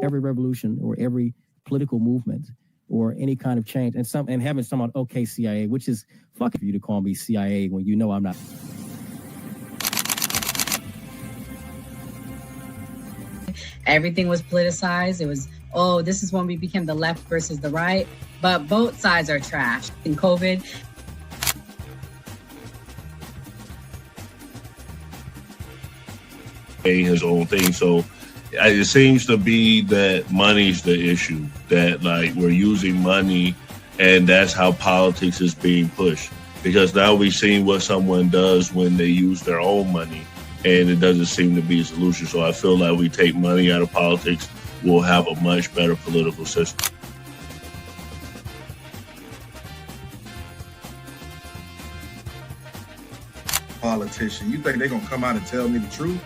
every revolution or every political movement or any kind of change, and having someone, okay, CIA, which is fucking for you to call me CIA when you know I'm not. Everything was politicized. It was, oh, this is when we became the left versus the right. But both sides are trash. In COVID, his own thing. So it seems to be that money's the issue, that like we're using money and that's how politics is being pushed. Because now we've seen what someone does when they use their own money, and it doesn't seem to be a solution. So I feel like we take money out of politics, we'll have a much better political system. Politician, you think they're gonna come out and tell me the truth?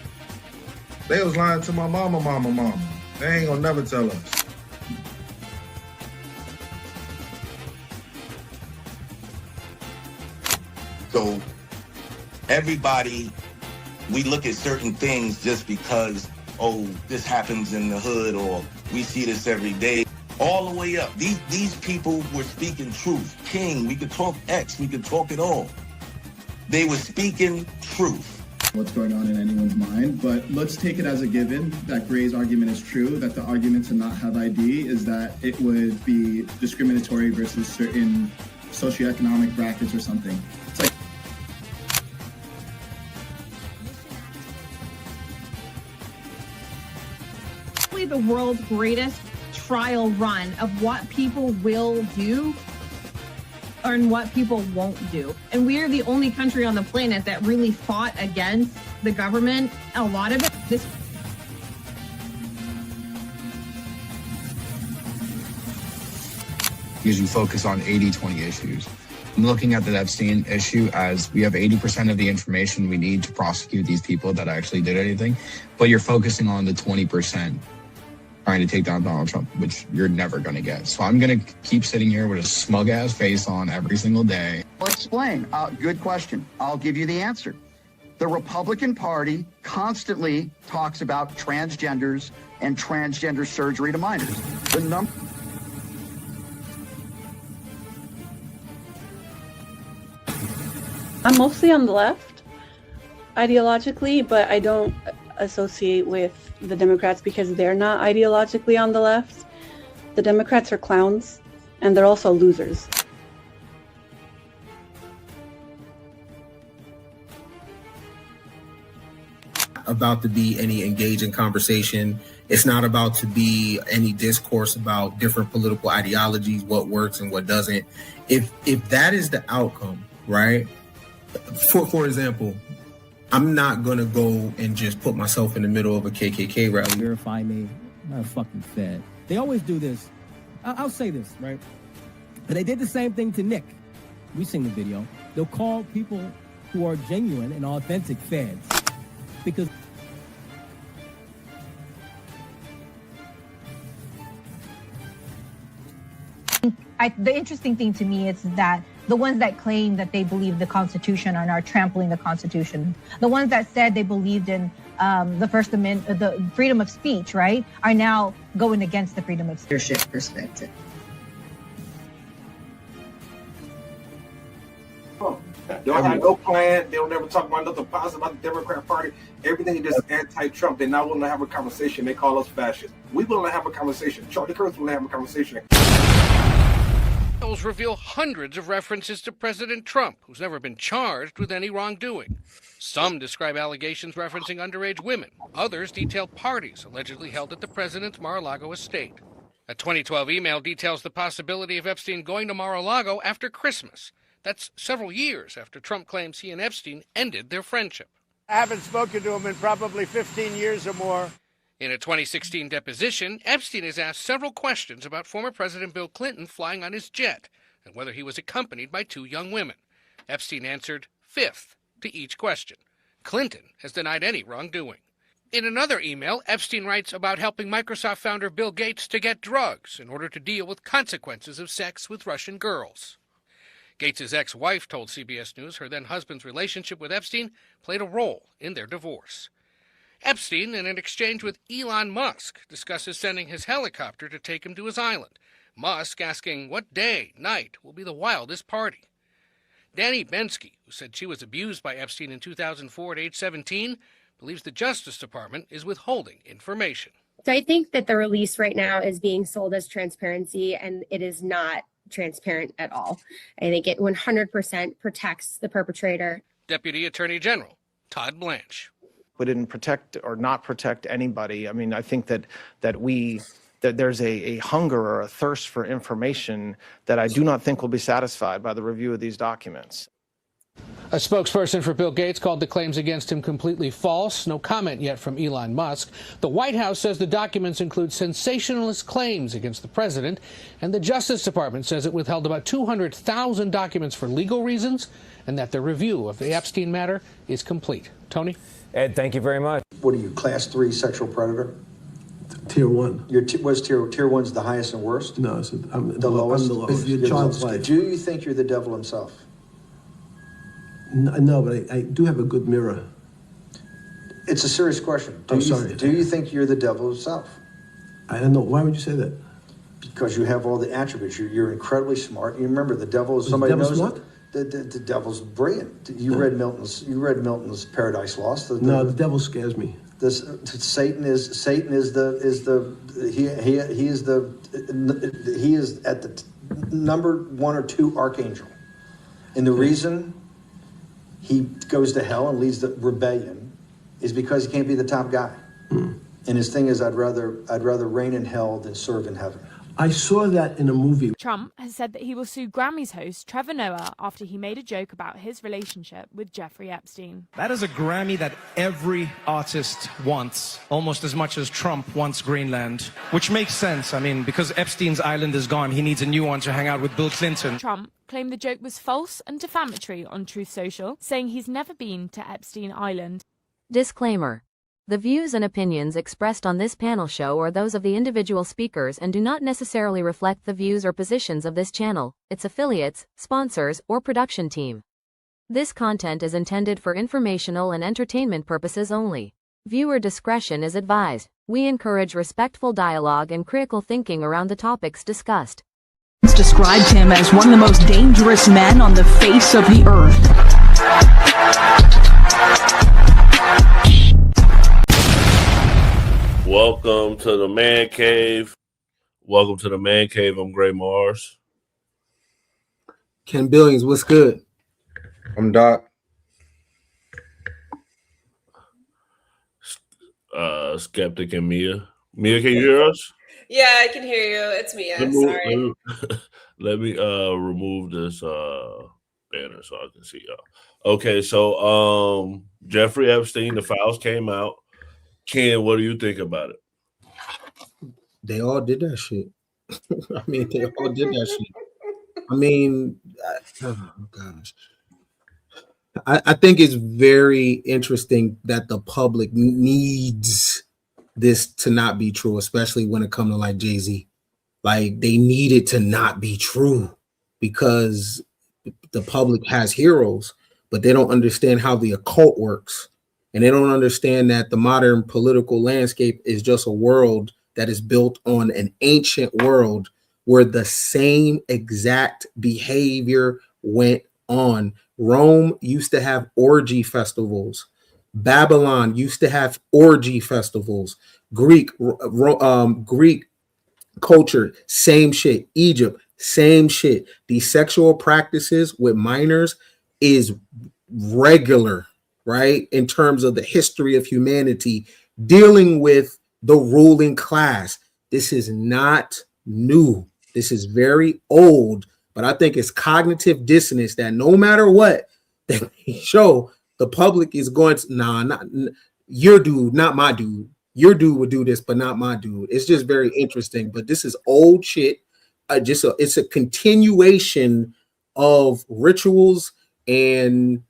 They was lying to my mama. They ain't gonna never tell us. So everybody, we look at certain things just because, oh, this happens in the hood or we see this every day. All the way up. These people were speaking truth. King, we could talk X, we could talk it all. They were speaking truth. What's going on in anyone's mind, but let's take it as a given that Gray's argument is true, that the argument to not have ID is that it would be discriminatory versus certain socioeconomic brackets or something. It's like the world's greatest trial run of what people will do and what people won't do. And we are the only country on the planet that really fought against the government. A lot of it. Because you focus on 80-20 issues. I'm looking at the Epstein issue as we have 80% of the information we need to prosecute these people that actually did anything, but you're focusing on the 20% trying to take down Donald Trump, which you're never going to get. So I'm going to keep sitting here with a smug-ass face on every single day. I'll explain. Good question. I'll give you the answer. The Republican Party constantly talks about transgenders and transgender surgery to minors. I'm mostly on the left ideologically, but I don't associate with the Democrats because they're not ideologically on the left. The Democrats are clowns, and they're also losers. About to be any engaging conversation. It's not about to be any discourse about different political ideologies, what works and what doesn't. If that is the outcome, right? For example, I'm not going to go and just put myself in the middle of a KKK rally. Verify me. I'm not a fucking Fed. They always do this. I'll say this, right? But they did the same thing to Nick. We've seen the video. They'll call people who are genuine and authentic Feds. Because the interesting thing to me is that the ones that claim that they believe the Constitution are now trampling the Constitution. The ones that said they believed in the First Amendment, the freedom of speech, right, are now going against the freedom of leadership perspective. They don't have no plan. They don't ever talk about nothing positive about the Democrat Party. Everything is just anti-Trump. They're not willing to have a conversation. They call us fascists. We willing to have a conversation. Charlie Kirk's willing to have a conversation. Files reveal hundreds of references to President Trump, who's never been charged with any wrongdoing. Some describe allegations referencing underage women. Others detail parties allegedly held at the president's Mar-a-Lago estate. A 2012 email details the possibility of Epstein going to Mar-a-Lago after Christmas. That's several years after Trump claims he and Epstein ended their friendship. I haven't spoken to him in probably 15 years or more. In a 2016 deposition, Epstein is asked several questions about former President Bill Clinton flying on his jet and whether he was accompanied by two young women. Epstein answered fifth to each question. Clinton has denied any wrongdoing. In another email, Epstein writes about helping Microsoft founder Bill Gates to get drugs in order to deal with consequences of sex with Russian girls. Gates' ex-wife told CBS News her then-husband's relationship with Epstein played a role in their divorce. Epstein, in an exchange with Elon Musk, discusses sending his helicopter to take him to his island. Musk asking what day, night, will be the wildest party. Danny Bensky, who said she was abused by Epstein in 2004 at age 17, believes the Justice Department is withholding information. So I think that the release right now is being sold as transparency, and it is not transparent at all. I think it 100% protects the perpetrator. Deputy Attorney General Todd Blanche. We didn't protect or not protect anybody. I mean, I think that there's a hunger or a thirst for information that I do not think will be satisfied by the review of these documents. A spokesperson for Bill Gates called the claims against him completely false. No comment yet from Elon Musk. The White House says the documents include sensationalist claims against the president, and the Justice Department says it withheld about 200,000 documents for legal reasons, and that the review of the Epstein matter is complete. Tony? Ed, thank you very much. What are you, class 3 sexual predator? Tier 1. Was tier 1's the highest and worst? No, I'm the lowest. I'm the lowest. Your child's life. Do you think you're the devil himself? No, but I do have a good mirror. It's a serious question. Sorry. Do you think you're the devil himself? I don't know. Why would you say that? Because you have all the attributes. You're incredibly smart. You remember the devil is somebody knows what? The devil's brilliant. You read Milton's Paradise Lost. No, the devil scares me. Satan is at the number 1 or 2 archangel, and the reason he goes to hell and leads the rebellion is because he can't be the top guy. And his thing is, I'd rather reign in hell than serve in heaven. I saw that in a movie. Trump has said that he will sue Grammys host Trevor Noah after he made a joke about his relationship with Jeffrey Epstein. That is a Grammy that every artist wants, almost as much as Trump wants Greenland, which makes sense. I mean, because Epstein's island is gone, he needs a new one to hang out with Bill Clinton. Trump claimed the joke was false and defamatory on Truth Social, saying he's never been to Epstein Island. Disclaimer. The views and opinions expressed on this panel show are those of the individual speakers and do not necessarily reflect the views or positions of this channel, its affiliates, sponsors, or production team. This content is intended for informational and entertainment purposes only. Viewer discretion is advised. We encourage respectful dialogue and critical thinking around the topics discussed. Described him as one of the most dangerous men on the face of the earth. Welcome to the Man Cave. Welcome to the Man Cave. I'm Gray Mars. Ken Billions, what's good? I'm Doc. Skeptic and Mia. Mia, can you hear us? Yeah, I can hear you. It's Mia. Sorry. Let me remove this banner so I can see y'all. Okay, so Jeffrey Epstein, the files came out. Ken, what do you think about it? They all did that shit. I mean, they all did that shit. I mean, oh gosh. I think it's very interesting that the public needs this to not be true, especially when it comes to like Jay-Z. Like, they need it to not be true because the public has heroes, but they don't understand how the occult works. And they don't understand that the modern political landscape is just a world that is built on an ancient world where the same exact behavior went on. Rome used to have orgy festivals. Babylon used to have orgy festivals. Greek culture, same shit. Egypt, same shit. These sexual practices with minors is regular, right? In terms of the history of humanity, dealing with the ruling class. This is not new. This is very old, but I think it's cognitive dissonance that no matter what they show, the public is going to, not your dude, not my dude. Your dude would do this, but not my dude. It's just very interesting, but this is old shit. It's a continuation of rituals and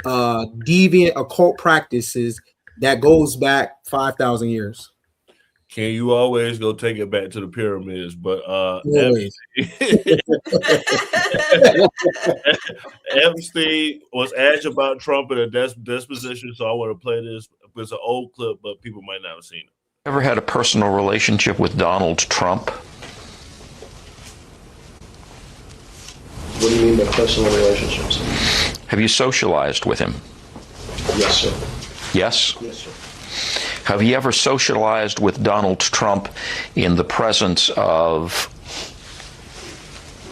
deviant occult practices that goes back 5,000 years. Can you always go take it back to the pyramids? But Epstein was asked about Trump in a disposition, so I want to play this It's an old clip, but people might not have seen it. Ever had a personal relationship with Donald Trump? What do you mean by personal relationships? Have you socialized with him? Yes, sir. Yes? Yes, sir. Have you ever socialized with Donald Trump in the presence of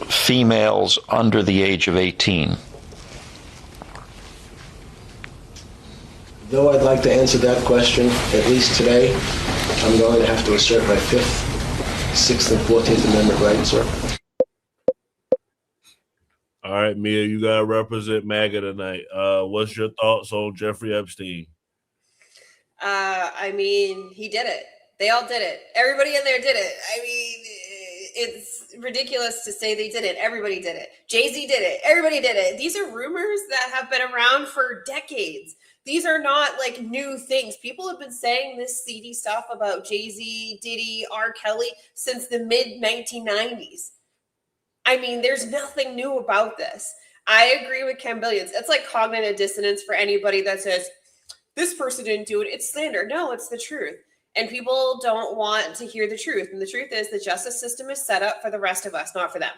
females under the age of 18? Though I'd like to answer that question, at least today, I'm going to have to assert my 5th, 6th, and 14th Amendment rights, sir. All right, Mia, you got to represent MAGA tonight. What's your thoughts on Jeffrey Epstein? I mean, he did it. They all did it. Everybody in there did it. I mean, it's ridiculous to say they did it. Everybody did it. Jay-Z did it. Everybody did it. These are rumors that have been around for decades. These are not like new things. People have been saying this seedy stuff about Jay-Z, Diddy, R. Kelly since the mid-1990s. I mean, there's nothing new about this. I agree with Ken Billions. It's like cognitive dissonance for anybody that says, this person didn't do it. It's slander. No, it's the truth. And people don't want to hear the truth. And the truth is the justice system is set up for the rest of us, not for them.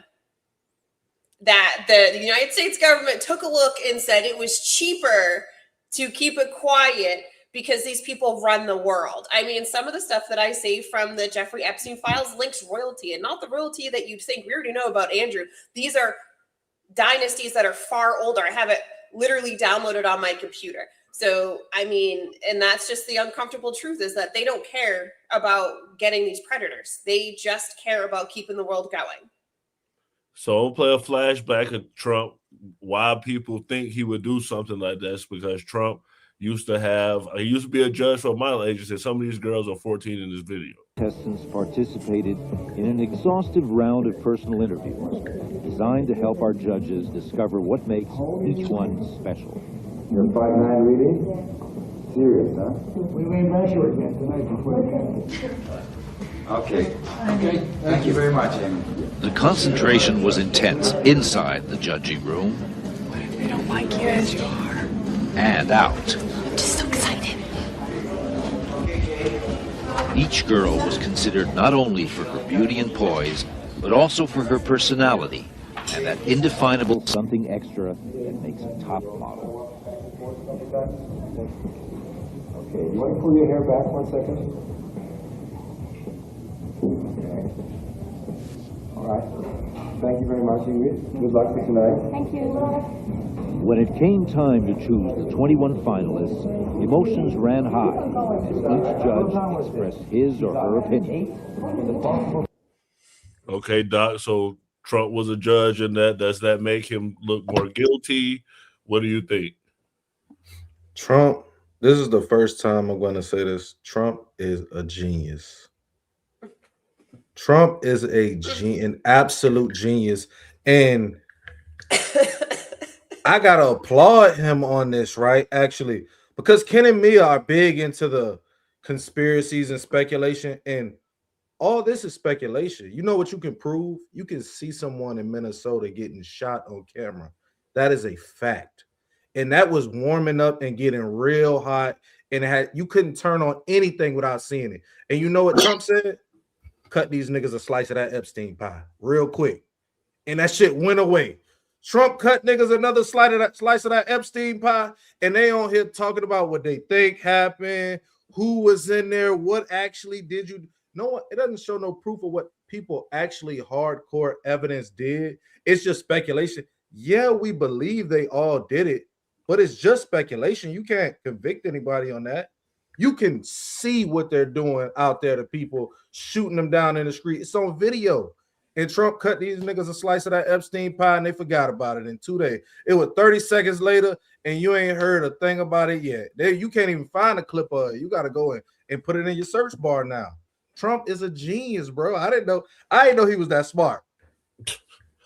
That the United States government took a look and said it was cheaper to keep it quiet because these people run the world. I mean, some of the stuff that I say from the Jeffrey Epstein files links royalty, and not the royalty that you'd think we already know about Andrew. These are dynasties that are far older. I have it literally downloaded on my computer. So, I mean, and that's just the uncomfortable truth is that they don't care about getting these predators. They just care about keeping the world going. So I'll play a flashback of Trump, why people think he would do something like this, because Trump used to be a judge for a minor agency. Some of these girls are 14 in this video. Contestants participated in an exhaustive round of personal interviews designed to help our judges discover what makes each one special. Your 5'9" reading? Serious, huh? We may measure again tonight before the game. Okay. Okay. Thank you very much, Amy. The concentration was intense inside the judging room. They don't like you as you are. And out. I'm just so excited. Each girl was considered not only for her beauty and poise, but also for her personality and that indefinable something extra that makes a top model. Okay, you want to pull your hair back 1 second? Okay. All right. Thank you very much, Ingrid. Good luck for tonight. Thank you. When it came time to choose the 21 finalists, emotions ran high as each judge expressed his or her opinion. Okay, Doc, so Trump was a judge in that. Does that make him look more guilty? What do you think? Trump, this is the first time I'm going to say this. Trump is a genius. Trump is an absolute genius. And I got to applaud him on this, right? Actually, because Ken and Mia are big into the conspiracies and speculation. And all this is speculation. You know what you can prove? You can see someone in Minnesota getting shot on camera. That is a fact. And that was warming up and getting real hot. And you couldn't turn on anything without seeing it. And you know what Trump said? Cut these niggas a slice of that Epstein pie real quick. And that shit went away. Trump cut niggas another slice of that Epstein pie. And they on here talking about what they think happened, who was in there, what actually did you. No, it doesn't show no proof of what people actually hardcore evidence did. It's just speculation. Yeah, we believe they all did it, but it's just speculation. You can't convict anybody on that. You can see what they're doing out there to people, shooting them down in the street. It's on video. And Trump cut these niggas a slice of that Epstein pie, and they forgot about it in 2 days. It was 30 seconds later, and you ain't heard a thing about it yet. You can't even find a clip of it. You got to go and put it in your search bar now. Trump is a genius, bro. I didn't know he was that smart.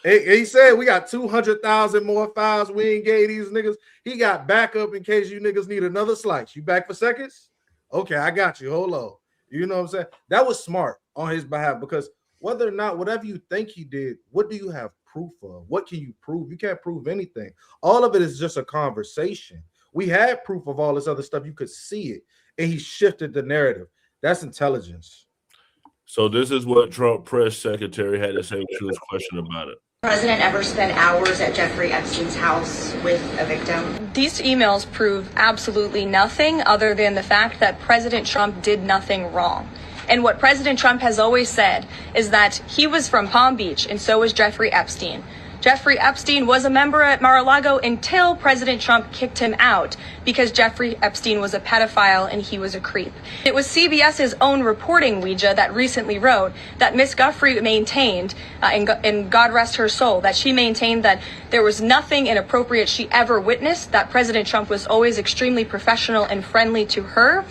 He said we got 200,000 more files. We ain't gave these niggas. He got backup in case you niggas need another slice. You back for seconds? Okay, I got you. Hold on. You know what I'm saying? That was smart on his behalf, because whether or not, whatever you think he did, what do you have proof of? What can you prove? You can't prove anything. All of it is just a conversation. We had proof of all this other stuff. You could see it. and he shifted the narrative. That's intelligence. So this is what Trump press secretary had to say when she was questioned about it. President ever spent hours at Jeffrey Epstein's house with a victim? These emails prove absolutely nothing other than the fact that President Trump did nothing wrong. And what President Trump has always said is that he was from Palm Beach and so was Jeffrey Epstein. Jeffrey Epstein was a member at Mar-a-Lago until President Trump kicked him out because Jeffrey Epstein was a pedophile and he was a creep. It was CBS's own reporting, Ouija, that recently wrote that Miss Guthrie maintained, and God rest her soul, that she maintained that there was nothing inappropriate she ever witnessed, that President Trump was always extremely professional and friendly to her.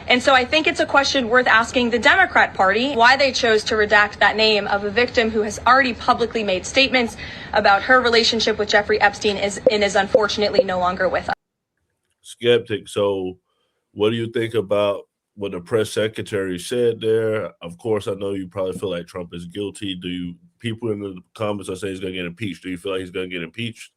And so I think it's a question worth asking the Democrat Party why they chose to redact that name of a victim who has already publicly made statements about her relationship with Jeffrey Epstein and is unfortunately no longer with us. Skeptic. So what do you think about what the press secretary said there? Of course, I know you probably feel like Trump is guilty. People in the comments are saying he's going to get impeached? Do you feel like he's going to get impeached?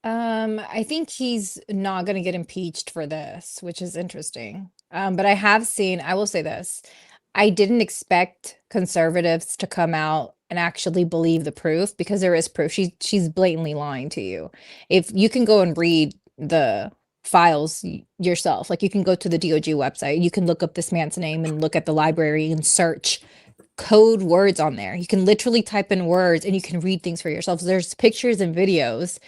I think he's not going to get impeached for this, which is interesting. But I will say this, I didn't expect conservatives to come out and actually believe the proof, because there is proof. She's blatantly lying to you. If you can go and read the files yourself, like you can go to the DOJ website, you can look up this man's name and look at the library and search code words on there. You can literally type in words and you can read things for yourself. So there's pictures and videos.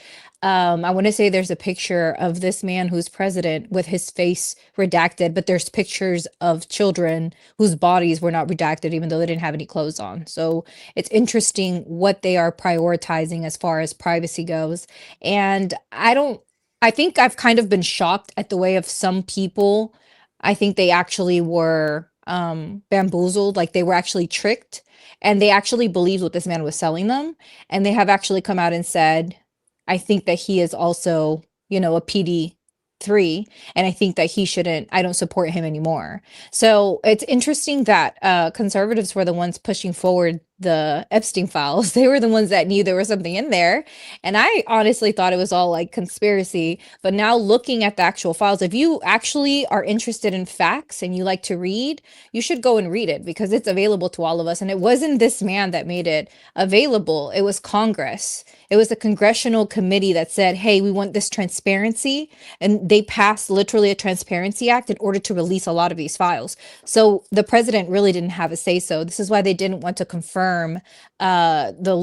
I want to say there's a picture of this man who's president with his face redacted, but there's pictures of children whose bodies were not redacted, even though they didn't have any clothes on. So it's interesting what they are prioritizing as far as privacy goes. And I think I've kind of been shocked at the way of some people. I think they actually were bamboozled, like they were actually tricked, and they actually believed what this man was selling them. And they have actually come out and said, I think that he is also, a PD3, and I think that I don't support him anymore. So it's interesting that conservatives were the ones pushing forward the Epstein files. They were the ones that knew there was something in there. And I honestly thought it was all like conspiracy. But now looking at the actual files, if you actually are interested in facts and you like to read, you should go and read it, because it's available to all of us. And it wasn't this man that made it available. It was Congress. It was a congressional committee that said, hey, we want this transparency. And they passed literally a transparency act in order to release a lot of these files. So the president really didn't have a say so. This is why they didn't want to confirm the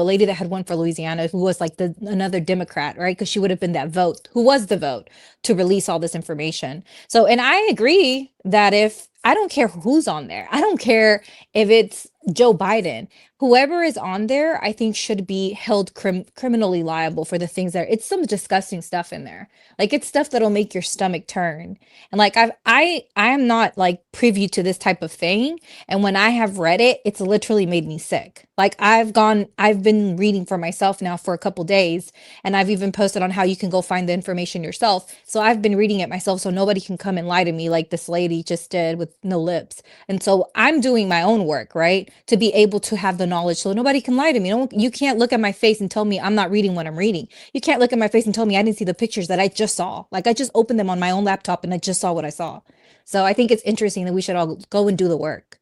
lady that had won for Louisiana, who was like another Democrat, right? Because she would have been that vote, who was the vote to release all this information. So, and I agree that I don't care who's on there. I don't care if it's Joe Biden. Whoever is on there, I think should be held criminally liable for the things it's some disgusting stuff in there. Like it's stuff that'll make your stomach turn. And like I am not like privy to this type of thing. And when I have read it, it's literally made me sick. Like I've been reading for myself now for a couple days, and I've even posted on how you can go find the information yourself. So I've been reading it myself, so nobody can come and lie to me like this lady just did with no lips. And so I'm doing my own work, right? To be able to have the knowledge, so nobody can lie to me. You can't look at my face and tell me I'm not reading what I'm reading. You can't look at my face and tell me I didn't see the pictures that I just saw. Like I just opened them on my own laptop and I just saw what I saw. So I think it's interesting that we should all go and do the work.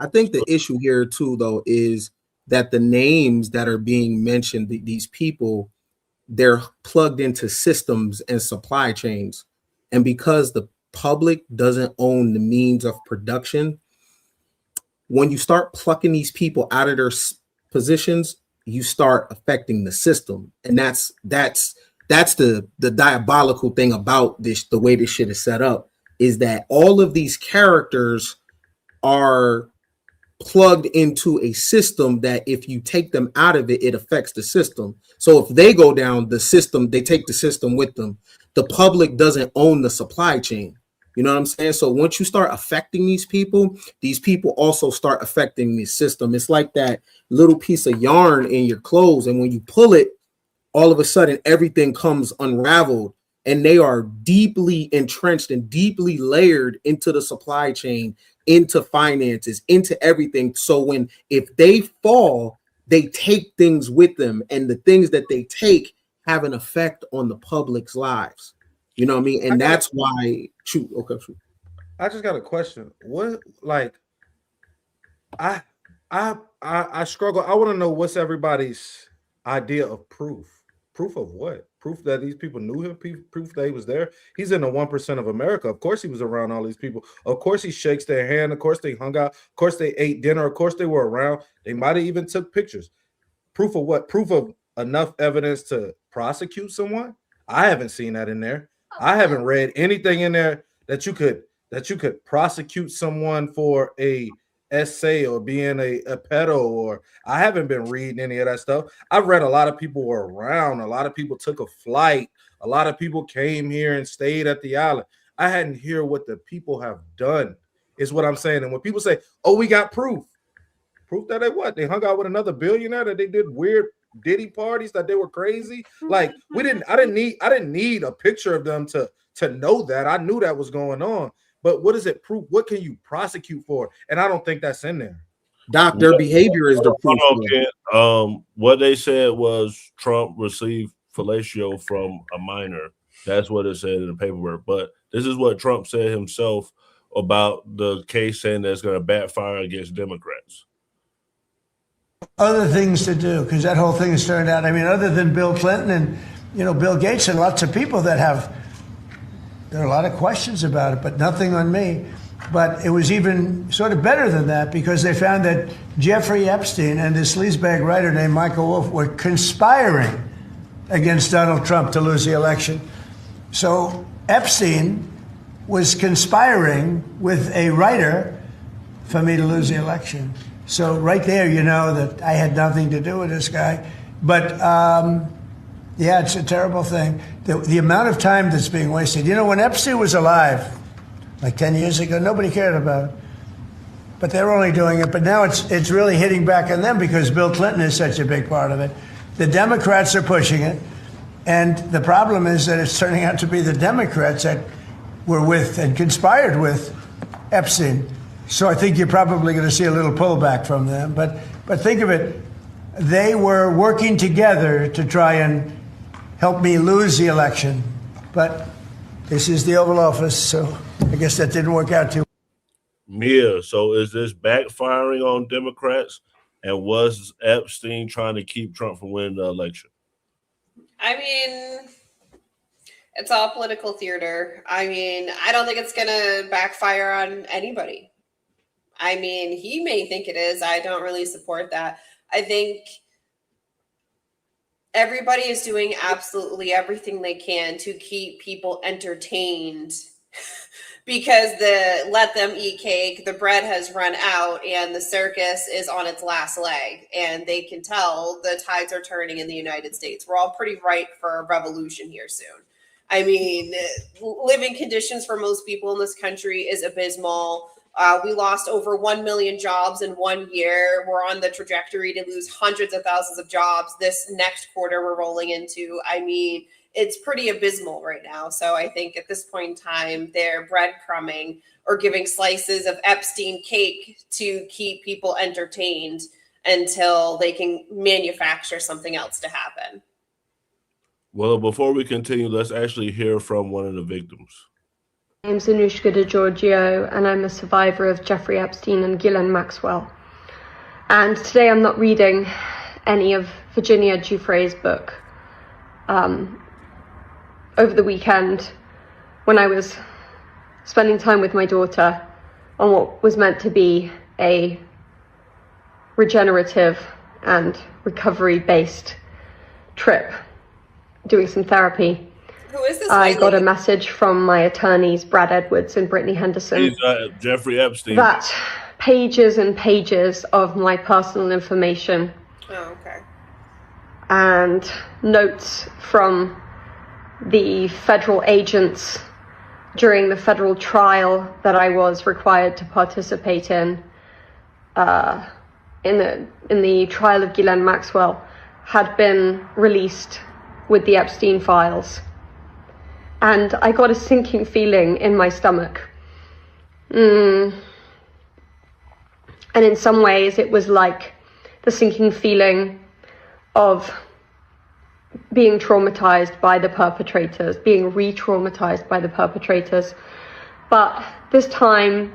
I think the issue here too, though, is that the names that are being mentioned, these people, they're plugged into systems and supply chains. And because the public doesn't own the means of production, when you start plucking these people out of their positions, you start affecting the system. And that's the diabolical thing about this, the way this shit is set up, is that all of these characters are plugged into a system that if you take them out of it, it affects the system. So if they go down, the system, they take the system with them. The public doesn't own the supply chain. You know what I'm saying? So once you start affecting these people also start affecting the system. It's like that little piece of yarn in your clothes. And when you pull it, all of a sudden, everything comes unraveled, and they are deeply entrenched and deeply layered into the supply chain, into finances, into everything. So if they fall, they take things with them, and the things that they take have an effect on the public's lives. You know what I mean? And that's why. Shoot. Okay. Shoot. I just got a question. What, like, I struggle. I want to know what's everybody's idea of proof. Proof of what? Proof that these people knew him. Proof that he was there. He's in the 1% of America. Of course, he was around all these people. Of course, he shakes their hand. Of course, they hung out. Of course, they ate dinner. Of course, they were around. They might have even took pictures. Proof of what? Proof of enough evidence to prosecute someone? I haven't seen that in there. I haven't read anything in there that you could prosecute someone for a essay or being a pedo, or I haven't been reading any of that stuff. I've read a lot of people were around, a lot of people took a flight, a lot of people came here and stayed at the island. I hadn't heard what the people have done, is what I'm saying. And when people say, oh, we got proof that they what? They hung out with another billionaire, that they did weird Diddy parties, that they were crazy. Like, I didn't need a picture of them to know that. I knew that was going on. But what is it proof? What can you prosecute for? And I don't think that's in there. Doc, their behavior is the proof. What they said was Trump received fellatio from a minor. That's what it said in the paperwork. But this is what Trump said himself about the case, saying that's going to backfire against Democrats. Other things to do, because that whole thing has turned out, I mean, other than Bill Clinton and, Bill Gates and lots of people that there are a lot of questions about it, but nothing on me. But it was even sort of better than that, because they found that Jeffrey Epstein and this sleazebag writer named Michael Wolff were conspiring against Donald Trump to lose the election. So Epstein was conspiring with a writer for me to lose the election. So right there, that I had nothing to do with this guy. But yeah, it's a terrible thing. The amount of time that's being wasted. When Epstein was alive, like 10 years ago, nobody cared about it. But they're only doing it. But now it's really hitting back on them, because Bill Clinton is such a big part of it. The Democrats are pushing it. And the problem is that it's turning out to be the Democrats that were with and conspired with Epstein. So I think you're probably going to see a little pullback from them. But think of it. They were working together to try and help me lose the election. But this is the Oval Office, so I guess that didn't work out too well. Mia, so is this backfiring on Democrats? And was Epstein trying to keep Trump from winning the election? I mean, it's all political theater. I mean, I don't think it's going to backfire on anybody. I mean, he may think it is. I don't really support that. I think everybody is doing absolutely everything they can to keep people entertained because the let them eat cake, the bread has run out, and the circus is on its last leg. And they can tell the tides are turning in the United States. We're all pretty ripe for a revolution here soon. I mean, living conditions for most people in this country is abysmal. We lost over 1 million jobs in 1 year. We're on the trajectory to lose hundreds of thousands of jobs this next quarter we're rolling into. I mean, it's pretty abysmal right now. So I think at this point in time, they're breadcrumbing or giving slices of Epstein cake to keep people entertained until they can manufacture something else to happen. Well, before we continue, let's actually hear from one of the victims. My name's Anushka DeGiorgio, and I'm a survivor of Jeffrey Epstein and Ghislaine Maxwell. And today I'm not reading any of Virginia Giuffre's book. Over the weekend, when I was spending time with my daughter on what was meant to be a regenerative and recovery-based trip, doing some therapy, who is this? I got a message from my attorneys, Brad Edwards and Brittany Henderson. He's Jeffrey Epstein. That pages and pages of my personal information. Oh, okay. And notes from the federal agents during the federal trial that I was required to participate in the trial of Ghislaine Maxwell had been released with the Epstein files. And I got a sinking feeling in my stomach. And in some ways, it was like the sinking feeling of being traumatized by the perpetrators, being re-traumatized by the perpetrators. But this time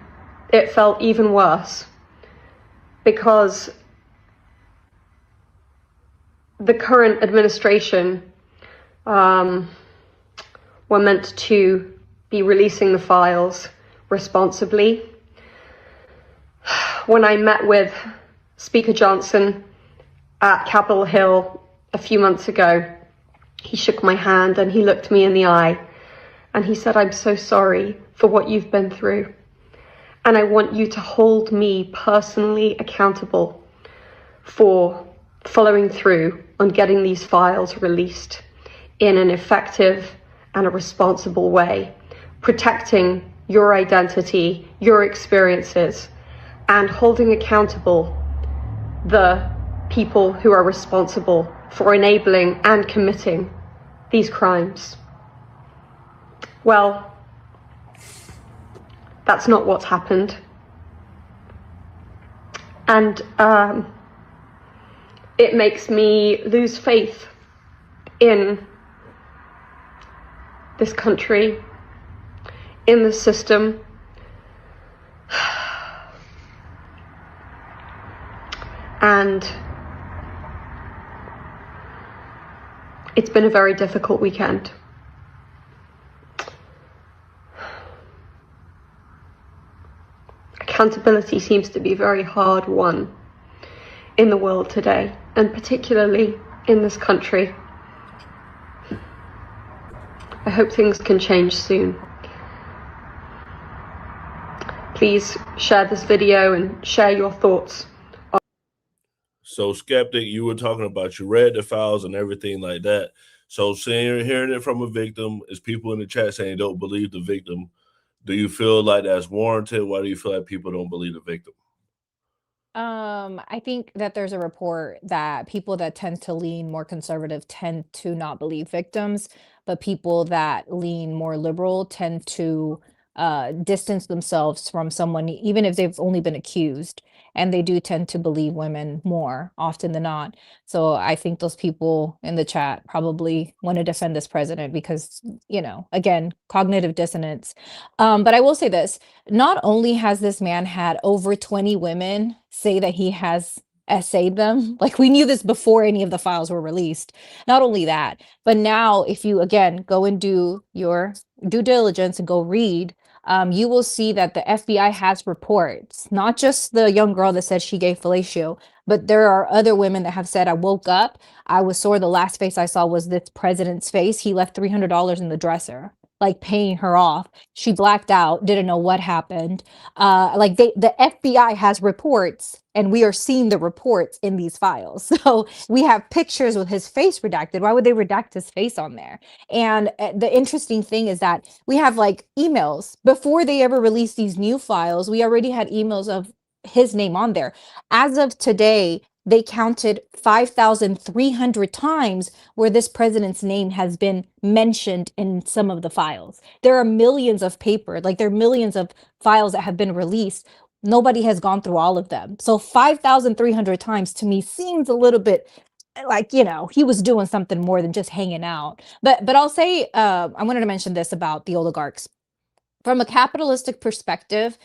it felt even worse because the current administration were meant to be releasing the files responsibly. When I met with Speaker Johnson at Capitol Hill a few months ago, he shook my hand and he looked me in the eye and he said, "I'm so sorry for what you've been through. And I want you to hold me personally accountable for following through on getting these files released in an effective and a responsible way, protecting your identity, your experiences, and holding accountable the people who are responsible for enabling and committing these crimes." Well, that's not what's happened. And it makes me lose faith in this country, in the system. And it's been a very difficult weekend. Accountability seems to be very hard won in the world today, and particularly in this country. I hope things can change soon. Please share this video and share your thoughts. So, Skeptic, you were talking about, you read the files and everything like that. So, hearing it from a victim, is people in the chat saying they don't believe the victim. Do you feel like that's warranted? Why do you feel like people don't believe the victim? I think that there's a report that people that tend to lean more conservative tend to not believe victims, but people that lean more liberal tend to distance themselves from someone, even if they've only been accused. And they do tend to believe women more often than not. So I think those people in the chat probably want to defend this president because, you know, again, cognitive dissonance. But I will say this, not only has this man had over 20 women say that he has essayed them, like we knew this before any of the files were released. Not only that, but now if you again go and do your due diligence and go read, you will see that the FBI has reports, not just the young girl that said she gave fellatio, but there are other women that have said, I woke up, I was sore, the last face I saw was this president's face. He left $300 in the dresser, like paying her off. She blacked out, didn't know what happened. The FBI has reports and we are seeing the reports in these files. So we have pictures with his face redacted. Why would they redact his face on there? And the interesting thing is that we have like emails before they ever released these new files. We already had emails of his name on there. As of today, they counted 5,300 times where this president's name has been mentioned in some of the files. There are millions of paper, like there are millions of files that have been released. Nobody has gone through all of them. So 5,300 times to me seems a little bit like, you know, he was doing something more than just hanging out. But I'll say, I wanted to mention this about the oligarchs. From a capitalistic perspective,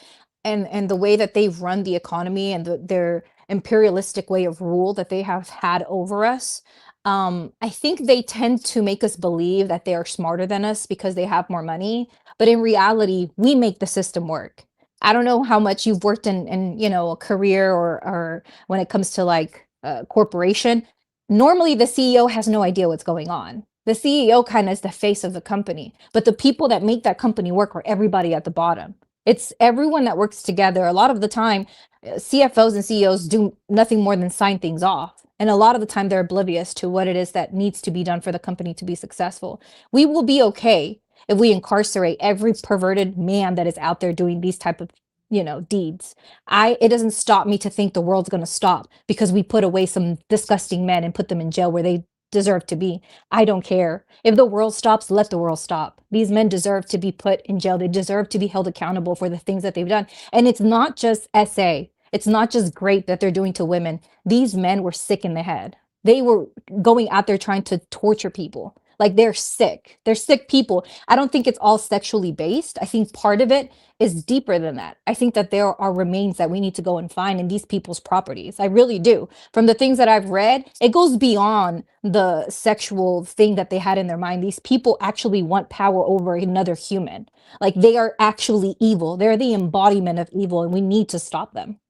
and the way that they've run the economy and their imperialistic way of rule that they have had over us, I think they tend to make us believe that they are smarter than us because they have more money. But in reality, we make the system work. I don't know how much you've worked in you know, a career or when it comes to like a corporation. Normally, the CEO has no idea what's going on. The CEO kind of is the face of the company, but the people that make that company work are everybody at the bottom. It's everyone that works together. A lot of the time, CFOs and CEOs do nothing more than sign things off. And a lot of the time, they're oblivious to what it is that needs to be done for the company to be successful. We will be okay if we incarcerate every perverted man that is out there doing these type of, you know, deeds. It doesn't stop me to think the world's going to stop because we put away some disgusting men and put them in jail where they deserve to be. I don't care. If the world stops, let the world stop. These men deserve to be put in jail. They deserve to be held accountable for the things that they've done. And it's not just SA. It's not just great that they're doing to women. These men were sick in the head. They were going out there trying to torture people. Like they're sick. They're sick people. I don't think it's all sexually based. I think part of it is deeper than that. I think that there are remains that we need to go and find in these people's properties. I really do. From the things that I've read, it goes beyond the sexual thing that they had in their mind. These people actually want power over another human. Like they are actually evil. They're the embodiment of evil, and we need to stop them.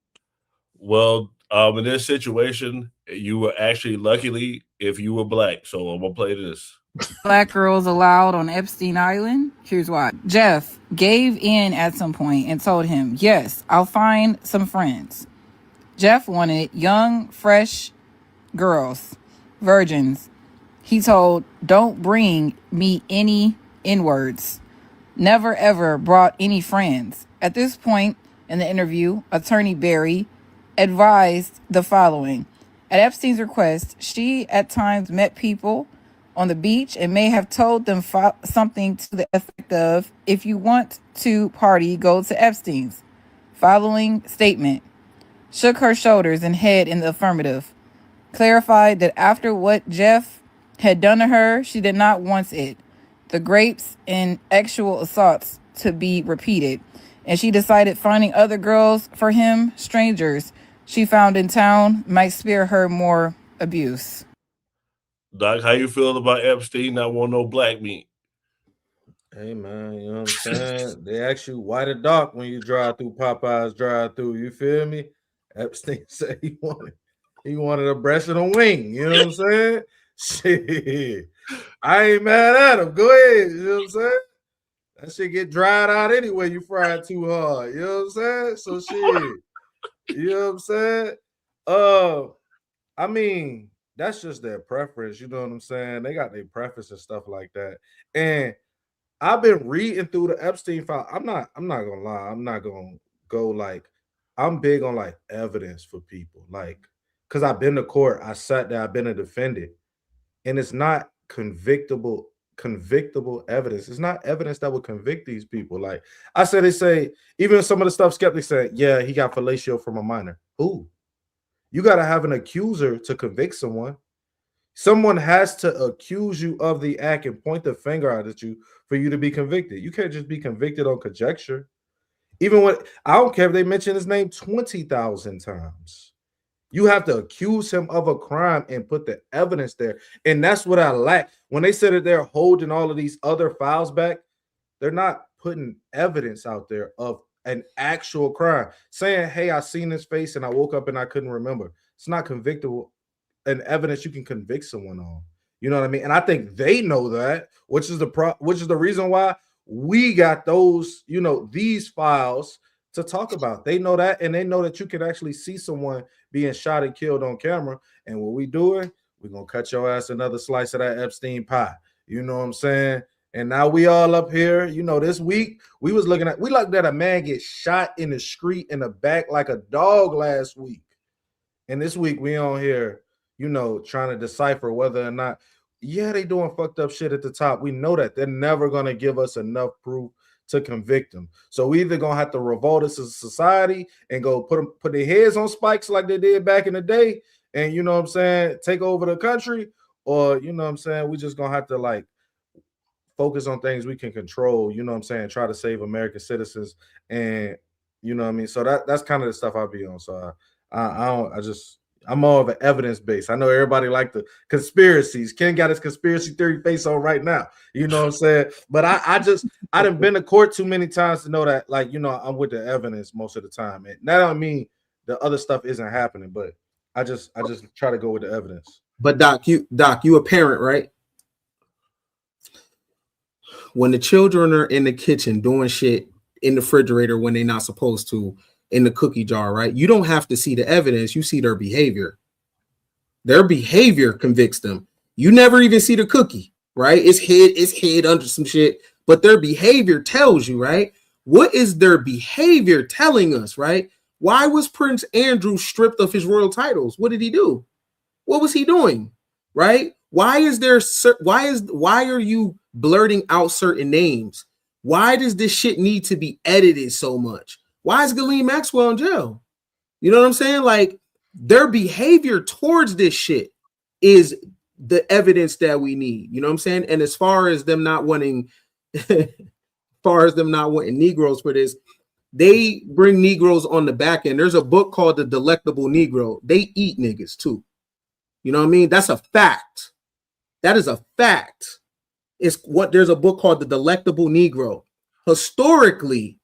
Well, in this situation, you were actually luckily if you were black. So I'm gonna play this. Black girls allowed on Epstein Island? Here's why. Jeff gave in at some point and told him, yes, I'll find some friends. Jeff wanted young, fresh girls, virgins. He told, don't bring me any N-words. Never ever brought any friends. At this point in the interview, attorney Barry advised the following. At Epstein's request, she at times met people on the beach and may have told them something to the effect of, if you want to party, go to Epstein's. Following statement. Shook her shoulders and head in the affirmative. Clarified that after what Jeff had done to her, she did not want it. The grapes and actual assaults to be repeated. And she decided finding other girls for him, strangers she found in town, might spare her more abuse. Doc, how you feel about Epstein not want no black meat? Hey man, you know what I'm saying? They ask you why the dark when you drive through Popeye's drive-through. You feel me? Epstein said he wanted a breast and a wing. You know what I'm saying? Shit, I ain't mad at him. Go ahead. You know what I'm saying? That shit get dried out anyway. You fry it too hard. You know what I'm saying? So shit. You know what I'm saying? I mean, that's just their preference. You know what I'm saying? They got their preference and stuff like that. And I've been reading through the Epstein file. I'm not gonna lie. I'm not gonna go like, I'm big on like evidence for people. Like, because I've been to court, I sat there, I've been a defendant, and it's not convictable evidence. It's not evidence that would convict these people. Like I said, they say, even some of the stuff skeptics say, yeah, he got fellatio from a minor. Who? You got to have an accuser to convict someone. Someone has to accuse you of the act and point the finger out at you for you to be convicted. You can't just be convicted on conjecture. Even when, I don't care if they mention his name 20,000 times. You have to accuse him of a crime and put the evidence there. And that's what I lack. When they said that they're holding all of these other files back, they're not putting evidence out there of an actual crime. Saying, hey, I seen his face and I woke up and I couldn't remember. It's not convictable and evidence you can convict someone on. You know what I mean? And I think they know that, which is the reason why we got those, you know, these files to talk about. They know that, and they know that you can actually see someone being shot and killed on camera. And what we doing, we're gonna cut your ass another slice of that Epstein pie. You know what I'm saying? And now we all up here, you know, this week we looked at a man get shot in the street in the back like a dog last week. And this week we on here, you know, trying to decipher whether or not, yeah, they doing fucked up shit at the top. We know that they're never gonna give us enough proof to convict them. So we either gonna have to revolt as a society and go put their heads on spikes like they did back in the day, and you know what I'm saying, take over the country, or you know what I'm saying, we just gonna have to like focus on things we can control, you know what I'm saying, try to save American citizens, and you know what I mean. So that's kind of the stuff I'll be on. So I'm more of an evidence base. I know everybody like the conspiracies. Ken got his conspiracy theory face on right now. You know what I'm saying? But I done been to court too many times to know that, like, you know, I'm with the evidence most of the time. And that don't mean the other stuff isn't happening, but I just try to go with the evidence. But Doc, you a parent, right? When the children are in the kitchen doing shit in the refrigerator when they're not supposed to, in the cookie jar, right? You don't have to see the evidence. You see their behavior. Their behavior convicts them. You never even see the cookie, right? It's hid under some shit, but their behavior tells you, right? What is their behavior telling us, right? Why was Prince Andrew stripped of his royal titles? What did he do? What was he doing, right? Why are you blurting out certain names? Why does this shit need to be edited so much? Why is Ghislaine Maxwell in jail? You know what I'm saying? Like, their behavior towards this shit is the evidence that we need. You know what I'm saying? And as far as them not wanting, Negroes for this, they bring Negroes on the back end. There's a book called The Delectable Negro. They eat niggas too. You know what I mean? That's a fact. That is a fact. There's a book called The Delectable Negro. Historically,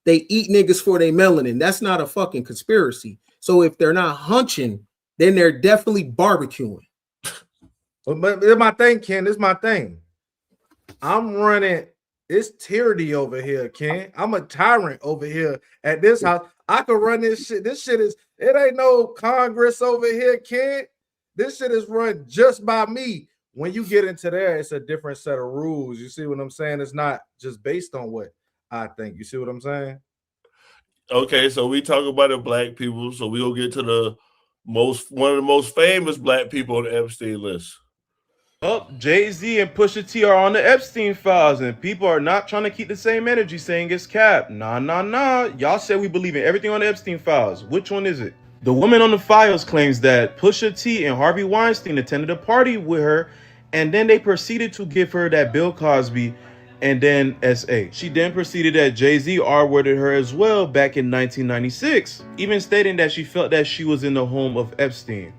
they eat niggas for their melanin. That's not a fucking conspiracy. So if they're not hunching, then they're definitely barbecuing. But it's my thing, Ken. It's my thing. I'm running. It's tyranny over here, Ken. I'm a tyrant over here at this house. I can run this shit. It ain't no Congress over here, Ken. This shit is run just by me. When you get into there, it's a different set of rules. You see what I'm saying? It's not just based on what I think. You see what I'm saying? Okay, so we talk about the black people, so we'll get to one of the most famous black people on the Epstein list. Oh, Jay-Z and Pusha T are on the Epstein files, and people are not trying to keep the same energy saying it's cap. Nah. Y'all said we believe in everything on the Epstein files. Which one is it? The woman on the files claims that Pusha T and Harvey Weinstein attended a party with her, and then they proceeded to give her that Bill Cosby and then SA. She then proceeded that Jay-Z R-worded her as well back in 1996, even stating that she felt that she was in the home of Epstein.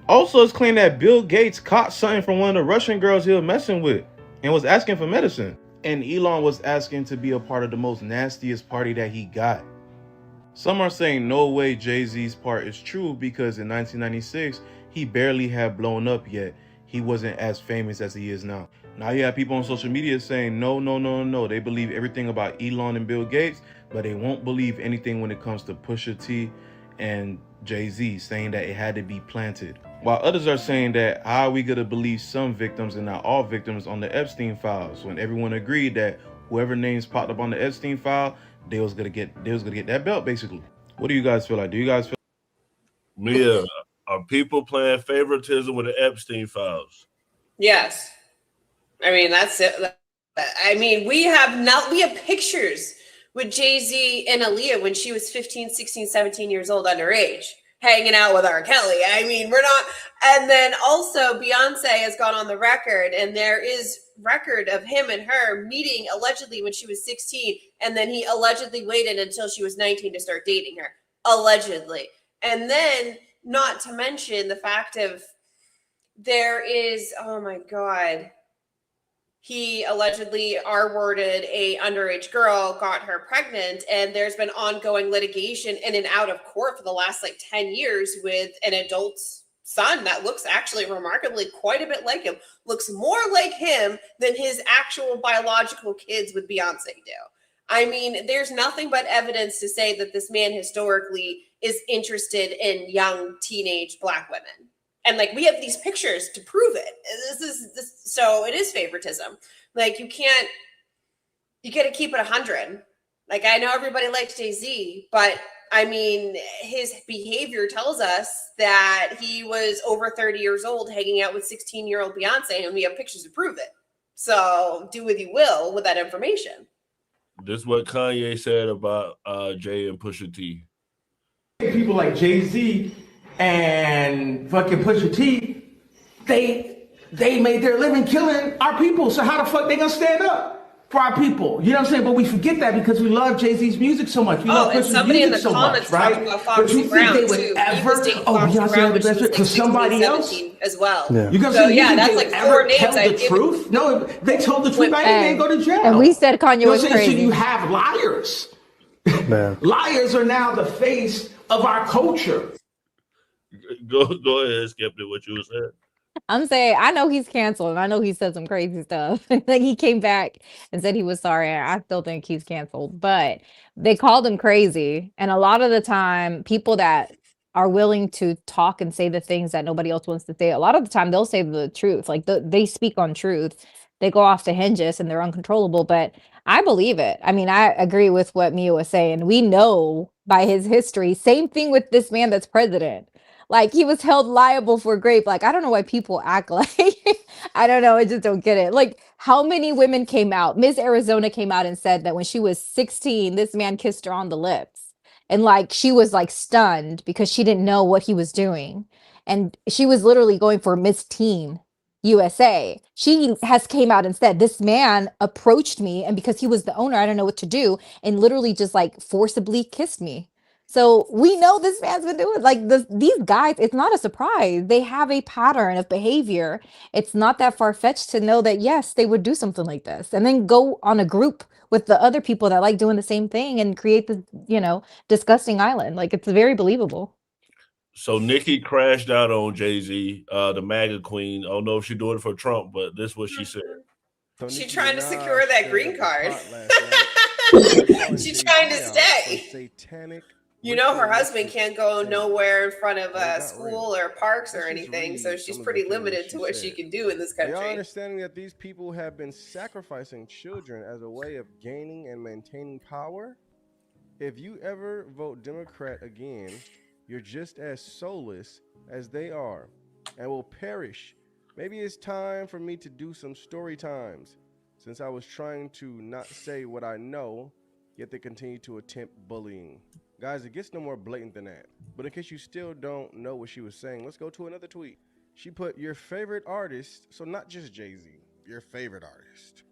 Also, it's claimed that Bill Gates caught something from one of the Russian girls he was messing with and was asking for medicine. And Elon was asking to be a part of the most nastiest party that he got. Some are saying no way Jay-Z's part is true because in 1996, he barely had blown up yet. He wasn't as famous as he is now. Now you have people on social media saying no. They believe everything about Elon and Bill Gates, but they won't believe anything when it comes to Pusha T and Jay-Z, saying that it had to be planted. While others are saying that how are we gonna believe some victims and not all victims on the Epstein files when everyone agreed that whoever names popped up on the Epstein file, they was gonna get that belt basically. What do you guys feel like? Do you guys feel Mia, are people playing favoritism with the Epstein files? Yes. I mean, that's it. I mean, we have pictures with Jay-Z and Aaliyah when she was 15, 16, 17 years old, underage, hanging out with R. Kelly. I mean, we're not. And then also Beyonce has gone on the record, and there is record of him and her meeting allegedly when she was 16, and then he allegedly waited until she was 19 to start dating her, allegedly. And then not to mention the fact of there is, oh my God, he allegedly R-worded a underage girl, got her pregnant, and there's been ongoing litigation in and out of court for the last 10 years with an adult's son that looks actually remarkably quite a bit like him, looks more like him than his actual biological kids with Beyonce do. I mean, there's nothing but evidence to say that this man historically is interested in young teenage Black women. And we have these pictures to prove it. So it is favoritism. You got to keep it 100. I know everybody likes Jay-Z, but I mean, his behavior tells us that he was over 30 years old hanging out with 16-year-old Beyonce, and we have pictures to prove it. So do what you will with that information. This is what Kanye said about Jay and Pusha T. People like Jay-Z and fucking Pusha T, they made their living killing our people. So how the fuck they gonna stand up for our people? You know what I'm saying? But we forget that because we love Jay-Z's music so much. We love Pusha's music so much, right? But you think they would ever? Beyonce had the best fit for somebody else as well. Yeah. You gonna so say yeah, that's ever tell the truth? No, they told the truth. I didn't go to jail. And we said Kanye was crazy. So you have liars. Man. Liars are now the face of our culture. Go ahead, Skeptic, what you were saying. I'm saying I know he's canceled and I know he said some crazy stuff. He came back and said he was sorry. And I still think he's canceled, but they called him crazy. And a lot of the time, people that are willing to talk and say the things that nobody else wants to say, a lot of the time they'll say the truth. They speak on truth. They go off the hinges and they're uncontrollable, but I believe it. I mean, I agree with what Mia was saying. We know by his history, same thing with this man that's president. He was held liable for rape. I don't know why people act I don't know. I just don't get it. How many women came out? Miss Arizona came out and said that when she was 16, this man kissed her on the lips. And she was stunned because she didn't know what he was doing. and she was literally going for Miss Teen USA. She has came out and said, this man approached me, and because he was the owner, I don't know what to do, and literally just like forcibly kissed me. So we know this man's been doing like this. These guys, it's not a surprise. They have a pattern of behavior. It's not that far-fetched to know that yes, they would do something like this and then go on a group with the other people that like doing the same thing and create the, disgusting island. Like, it's very believable. So Nikki crashed out on Jay-Z, the MAGA queen. I don't know if she's doing it for Trump, but this is what she said. She's trying to secure that green card. She's trying to stay. You know, her husband can't go nowhere in front of a school or parks or anything, so she's pretty limited to what she can do in this country. Y'all understanding that these people have been sacrificing children as a way of gaining and maintaining power? If you ever vote Democrat again, you're just as soulless as they are and will perish. Maybe it's time for me to do some story times, since I was trying to not say what I know, yet they continue to attempt bullying. Guys, it gets no more blatant than that. But in case you still don't know what she was saying, let's go to another tweet. She put, your favorite artist, so not just Jay-Z, your favorite artist,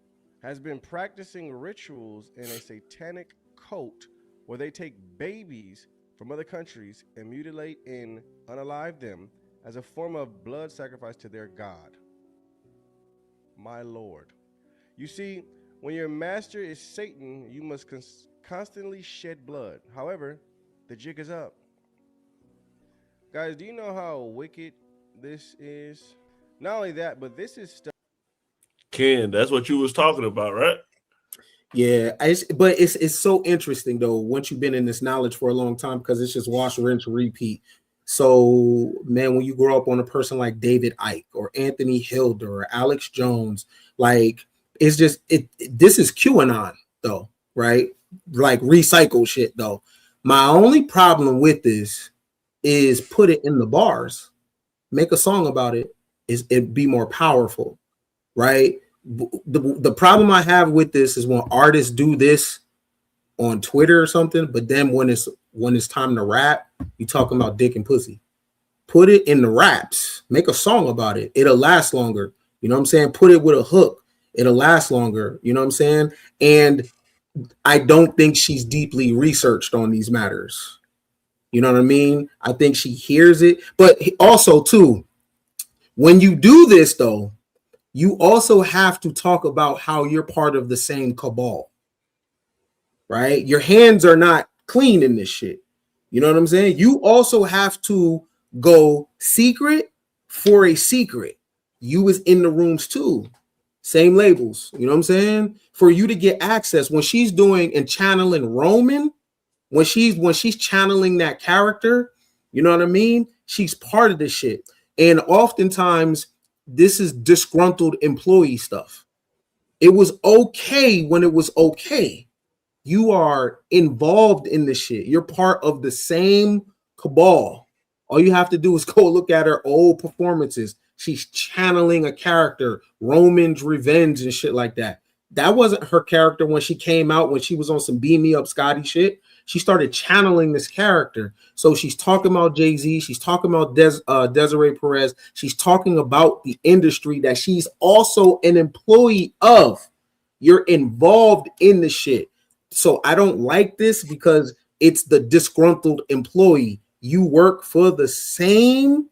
has been practicing rituals in a satanic cult where they take babies from other countries and mutilate and unalive them as a form of blood sacrifice to their god. My Lord. You see, when your master is Satan, you must constantly shed blood. However, the jig is up. Guys, do you know how wicked this is? Not only that, but this is stuff. Ken, that's what you was talking about, right? Yeah, but it's so interesting though once you've been in this knowledge for a long time, because it's just wash, rinse, repeat. So man, when you grow up on a person like David Icke or Anthony Hilder or Alex Jones, like it's just this is QAnon though, right? Like recycle shit though. My only problem with this is put it in the bars, make a song about it, is it be more powerful, right? The problem I have with this is when artists do this on Twitter or something, but then when it's time to rap, you talking about dick and pussy. Put it in the raps, make a song about it. It'll last longer. You know what I'm saying? Put it with a hook. It'll last longer. You know what I'm saying? And I don't think she's deeply researched on these matters. You know what I mean? I think she hears it, but also too, when you do this though, you also have to talk about how you're part of the same cabal, right? Your hands are not clean in this shit. You know what I'm saying? You also have to go secret for a secret. You was in the rooms too. Same labels. You know what I'm saying? For you to get access, when she's doing and channeling Roman, when she's channeling that character, you know what I mean? She's part of this shit. And oftentimes, this is disgruntled employee stuff. It was okay when it was okay. You are involved in this shit. You're part of the same cabal. All you have to do is go look at her old performances. She's channeling a character, Roman's revenge and shit like that. That wasn't her character when she came out, when she was on some beam me up Scotty shit. She started channeling this character. So she's talking about Jay-Z. She's talking about Desiree Perez. She's talking about the industry that she's also an employee of. You're involved in the shit. So I don't like this because it's the disgruntled employee. You work for the same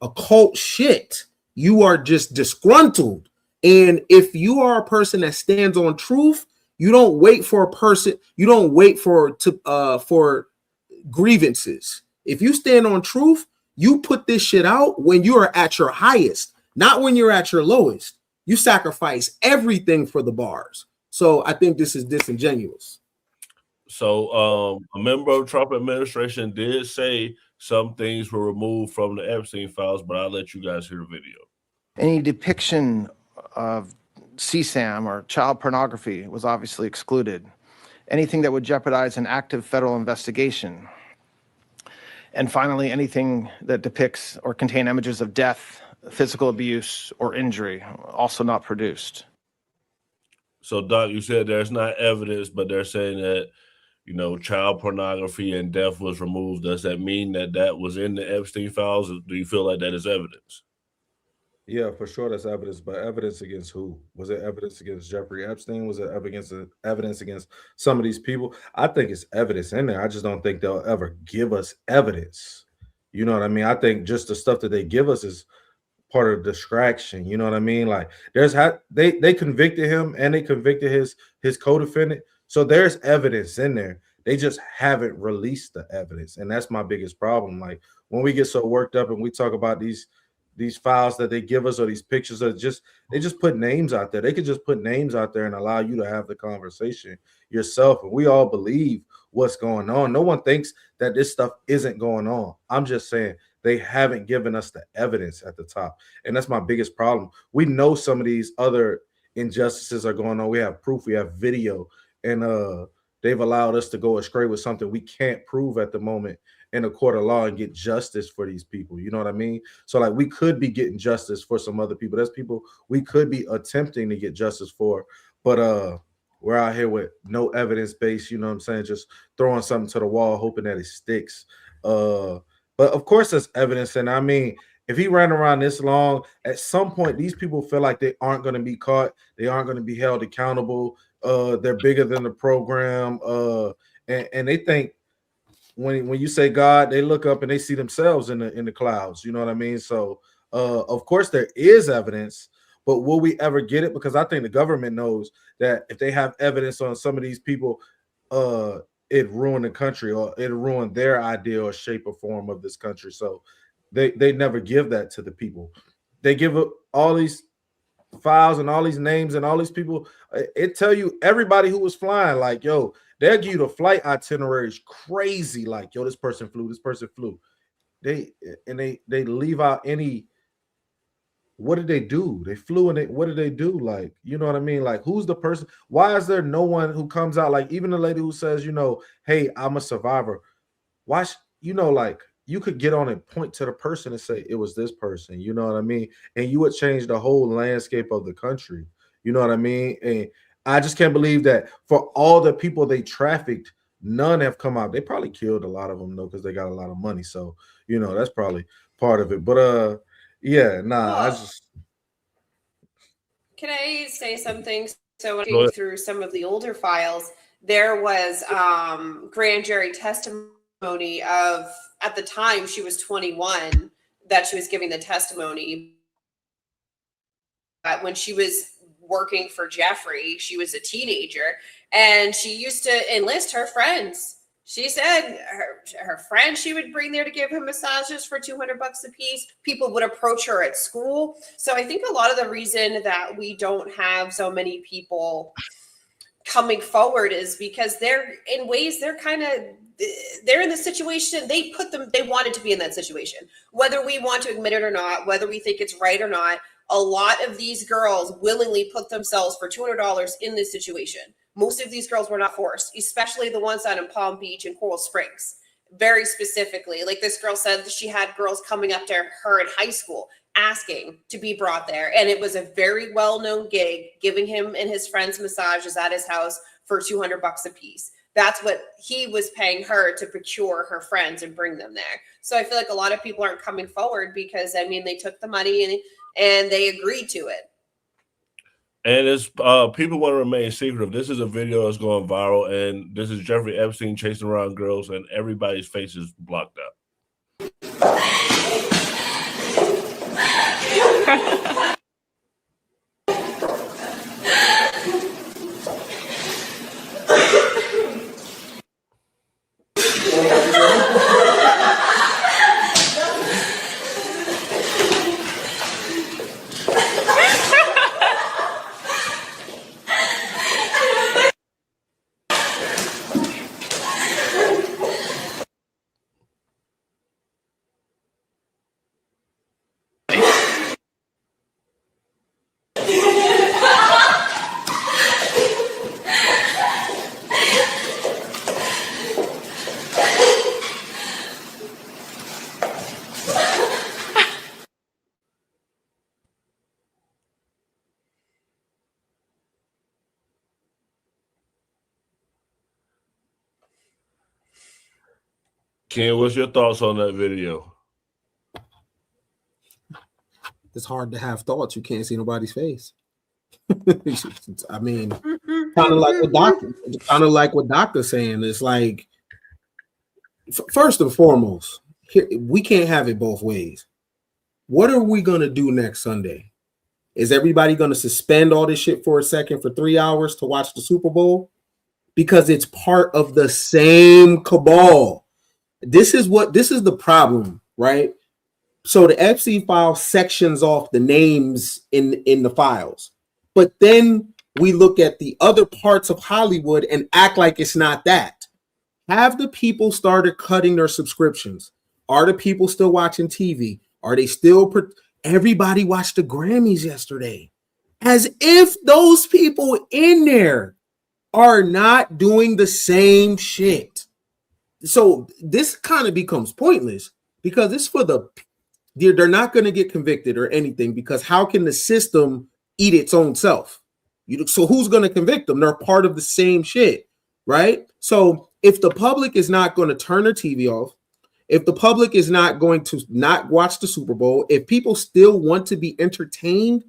occult shit. You are just disgruntled. And if you are a person that stands on truth, you don't wait for a person. You don't wait for grievances. If you stand on truth, you put this shit out when you are at your highest, not when you're at your lowest. You sacrifice everything for the bars. So I think this is disingenuous. So a member of the Trump administration did say some things were removed from the Epstein files, but I'll let you guys hear the video. Any depiction of CSAM or child pornography was obviously excluded. Anything that would jeopardize an active federal investigation. And finally, anything that depicts or contain images of death, physical abuse, or injury, also not produced. So, Doc, you said there's not evidence, but they're saying that child pornography and death was removed, does that mean that that was in the Epstein files? Or do you feel like that is evidence? Yeah, for sure, that's evidence. But evidence against who? Was it evidence against Jeffrey Epstein? Was it evidence against some of these people? I think it's evidence in there. I just don't think they'll ever give us evidence. You know what I mean? I think just the stuff that they give us is part of the distraction. You know what I mean? Like they convicted him and they convicted his co-defendant. So there's evidence in there. They just haven't released the evidence, and that's my biggest problem. Like when we get so worked up and we talk about these files that they give us or these pictures, are just they just put names out there. They could just put names out there and allow you to have the conversation yourself. And we all believe what's going on. No one thinks that this stuff isn't going on. I'm just saying they haven't given us the evidence at the top. And that's my biggest problem. We know some of these other injustices are going on. We have proof, we have video, and they've allowed us to go astray with something we can't prove at the moment in a court of law and get justice for these people. You know what I mean? So like we could be getting justice for some other people. There's people we could be attempting to get justice for, but we're out here with no evidence base, you know what I'm saying? Just throwing something to the wall, hoping that it sticks. But of course, there's evidence. And I mean, if he ran around this long, at some point, these people feel like they aren't going to be caught. They aren't going to be held accountable. They're bigger than the program. And they think when you say God, they look up and they see themselves in the clouds. You know what I mean? So of course there is evidence, but will we ever get it? Because I think the government knows that if they have evidence on some of these people, it ruin the country or it ruin their idea or shape or form of this country. So they never give that to the people. They give up all these files and all these names and all these people. It tell you everybody who was flying, like, yo, they'll give you the flight itineraries crazy, like, yo, this person flew, this person flew. They leave out any. What did they do? They flew and what did they do? Like, you know what I mean? Like, who's the person? Why is there no one who comes out? Like, even the lady who says, hey, I'm a survivor. Why, like, you could get on and point to the person and say it was this person, you know what I mean? And you would change the whole landscape of the country, you know what I mean? And I just can't believe that for all the people they trafficked, none have come out. They probably killed a lot of them though, because they got a lot of money. So, that's probably part of it. But yeah, I just. Can I say something? So looking through some of the older files, there was grand jury testimony of, at the time she was 21, that she was giving the testimony. When she was working for Jeffrey, she was a teenager, and she used to enlist her friends. She said her friends she would bring there to give him massages for $200 a piece. People would approach her at school. So I think a lot of the reason that we don't have so many people coming forward is because they're in the situation. They wanted to be in that situation, whether we want to admit it or not, whether we think it's right or not. A lot of these girls willingly put themselves for $200 in this situation. Most of these girls were not forced, especially the ones out in Palm Beach and Coral Springs. Very specifically, like this girl said that she had girls coming up to her in high school asking to be brought there. And it was a very well-known gig, giving him and his friends massages at his house for $200 a piece. That's what he was paying her to procure her friends and bring them there. So I feel like a lot of people aren't coming forward because, they took the money and they agreed to it. And it's people want to remain secretive. This is a video that's going viral, and this is Jeffrey Epstein chasing around girls, and everybody's face is blocked out. Ken, what's your thoughts on that video? It's hard to have thoughts. You can't see nobody's face. I mean, kind of like what Doctor's saying. It's like, first and foremost, we can't have it both ways. What are we gonna do next Sunday? Is everybody gonna suspend all this shit for a second for 3 hours to watch the Super Bowl? Because it's part of the same cabal. This is the problem, right? So the Epstein file sections off the names in the files, but then we look at the other parts of Hollywood and act like it's not that. Have the people started cutting their subscriptions? Are the people still watching TV? Are they still? Everybody watched the Grammys yesterday, as if those people in there are not doing the same shit. So this kind of becomes pointless because it's for they're not going to get convicted or anything, because how can the system eat its own self? So who's going to convict them? They're part of the same shit, right? So if the public is not going to turn their TV off, if the public is not going to not watch the Super Bowl, if people still want to be entertained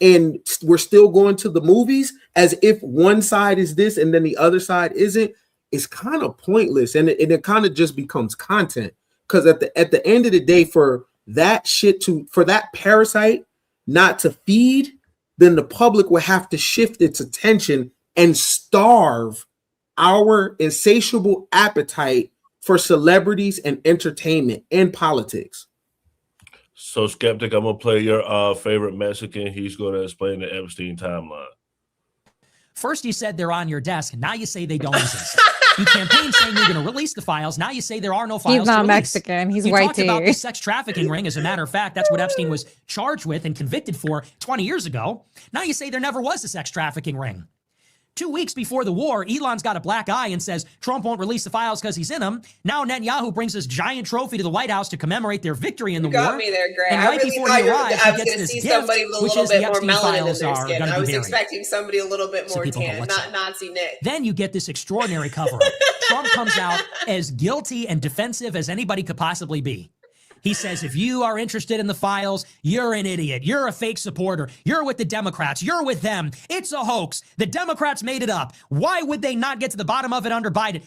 and we're still going to the movies as if one side is this and then the other side isn't, it's kind of pointless. And it kind of just becomes content, because at the end of the day, for that parasite not to feed, then the public will have to shift its attention and starve our insatiable appetite for celebrities and entertainment and politics. So, Skeptic, I'm gonna play your favorite Mexican. He's gonna explain the Epstein timeline. First you said they're on your desk, now you say they don't exist. You campaigned saying you're going to release the files. Now you say there are no files. He's not Mexican. He's white too. You talked about the sex trafficking ring. As a matter of fact, that's what Epstein was charged with and convicted for 20 years ago. Now you say there never was a sex trafficking ring. 2 weeks before the war, Elon's got a black eye and says Trump won't release the files because he's in them. Now Netanyahu brings this giant trophy to the White House to commemorate their victory in the war. You got me there, Greg. And I right really before thought he arrives, I he was gets going to this see gift, somebody with a which little is the bit more Epstein melanin in files their are skin. going to I be was buried. expecting somebody a little bit more people go, tan, "What's not Nazi Nick." Then you get this extraordinary cover-up. Trump comes out as guilty and defensive as anybody could possibly be. He says, if you are interested in the files, you're an idiot. You're a fake supporter. You're with the Democrats. You're with them. It's a hoax. The Democrats made it up. Why would they not get to the bottom of it under Biden?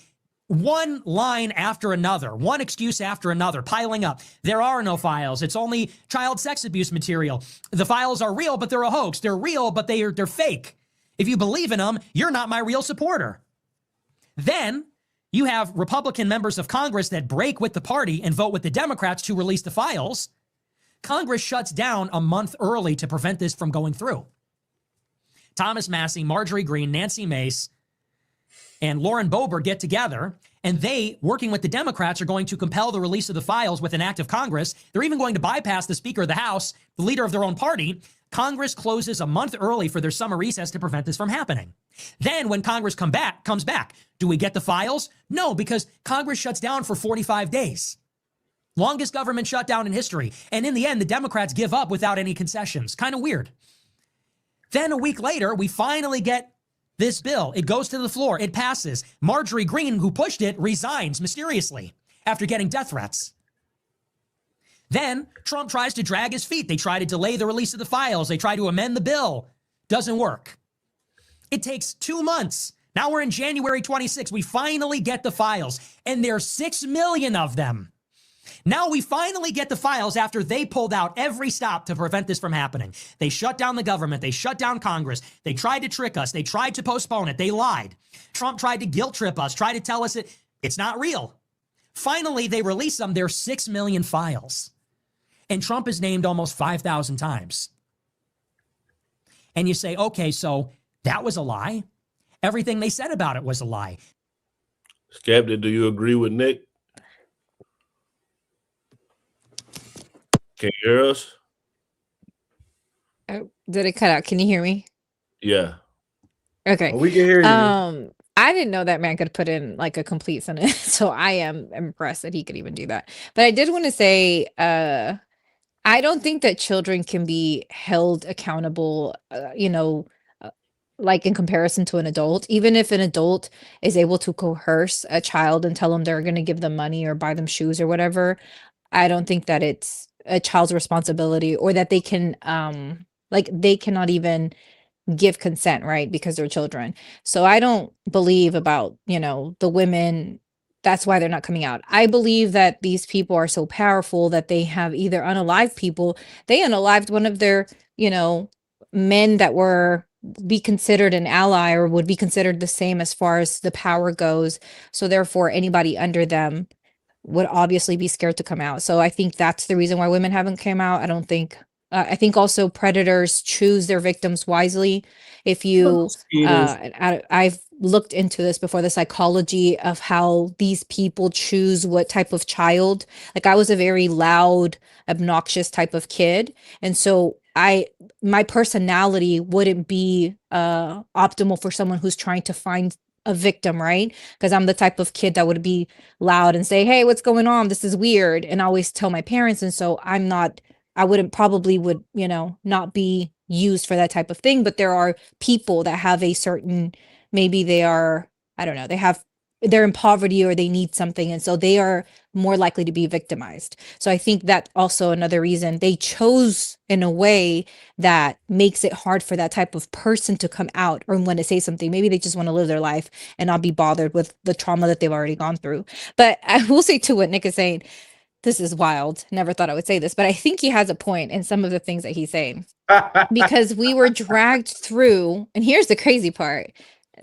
One line after another, one excuse after another, piling up. There are no files. It's only child sex abuse material. The files are real, but they're a hoax. They're real, but they're fake. If you believe in them, you're not my real supporter. Then you have Republican members of Congress that break with the party and vote with the Democrats to release the files. Congress shuts down a month early to prevent this from going through. Thomas Massie, Marjorie Greene, Nancy Mace, and Lauren Boebert get together, and they, working with the Democrats, are going to compel the release of the files with an act of Congress. They're even going to bypass the Speaker of the House, the leader of their own party. Congress closes a month early for their summer recess to prevent this from happening. Then when Congress comes back, do we get the files? No, because Congress shuts down for 45 days. Longest government shutdown in history. And in the end, the Democrats give up without any concessions. Kind of weird. Then a week later, we finally get this bill. It goes to the floor. It passes. Marjorie Greene, who pushed it, resigns mysteriously after getting death threats. Then Trump tries to drag his feet. They try to delay the release of the files. They try to amend the bill. Doesn't work. It takes 2 months. Now we're in January 26. We finally get the files, and there's 6 million of them. Now we finally get the files after they pulled out every stop to prevent this from happening. They shut down the government. They shut down Congress. They tried to trick us. They tried to postpone it. They lied. Trump tried to guilt trip us, tried to tell us it's not real. Finally, they release them. There's 6 million files. And Trump is named almost 5,000 times. And you say, okay, so that was a lie. Everything they said about it was a lie. Skeptic, do you agree with Nick? Can you hear us? Oh, did it cut out? Can you hear me? Yeah. Okay. Oh, we can hear you. I didn't know that man could put in like a complete sentence, so I am impressed that he could even do that. But I did want to say, I don't think that children can be held accountable, like in comparison to an adult. Even if an adult is able to coerce a child and tell them they're going to give them money or buy them shoes or whatever, I don't think that it's a child's responsibility, or that they can like they cannot even give consent, right? Because they're children. So I don't believe about, the women. That's why they're not coming out. I believe that these people are so powerful that they have either unalived people. They unalived one of their, men that were be considered an ally or would be considered the same as far as the power goes. So therefore anybody under them would obviously be scared to come out. So I think that's the reason why women haven't come out. I think also predators choose their victims wisely. If you, I've looked into this before, the psychology of how these people choose what type of child. Like I was a very loud, obnoxious type of kid. And so my personality wouldn't be optimal for someone who's trying to find a victim, right? Because I'm the type of kid that would be loud and say, "Hey, what's going on? This is weird." And I always tell my parents. And so I wouldn't probably would, not be used for that type of thing. But there are people that have a certain, maybe they are, I don't know, they're in poverty or they need something. And so they are more likely to be victimized. So I think that also another reason they chose in a way that makes it hard for that type of person to come out or want to say something. Maybe they just want to live their life and not be bothered with the trauma that they've already gone through. But I will say to what Nick is saying, this is wild. Never thought I would say this, but I think he has a point in some of the things that he's saying. Because we were dragged through, and here's the crazy part.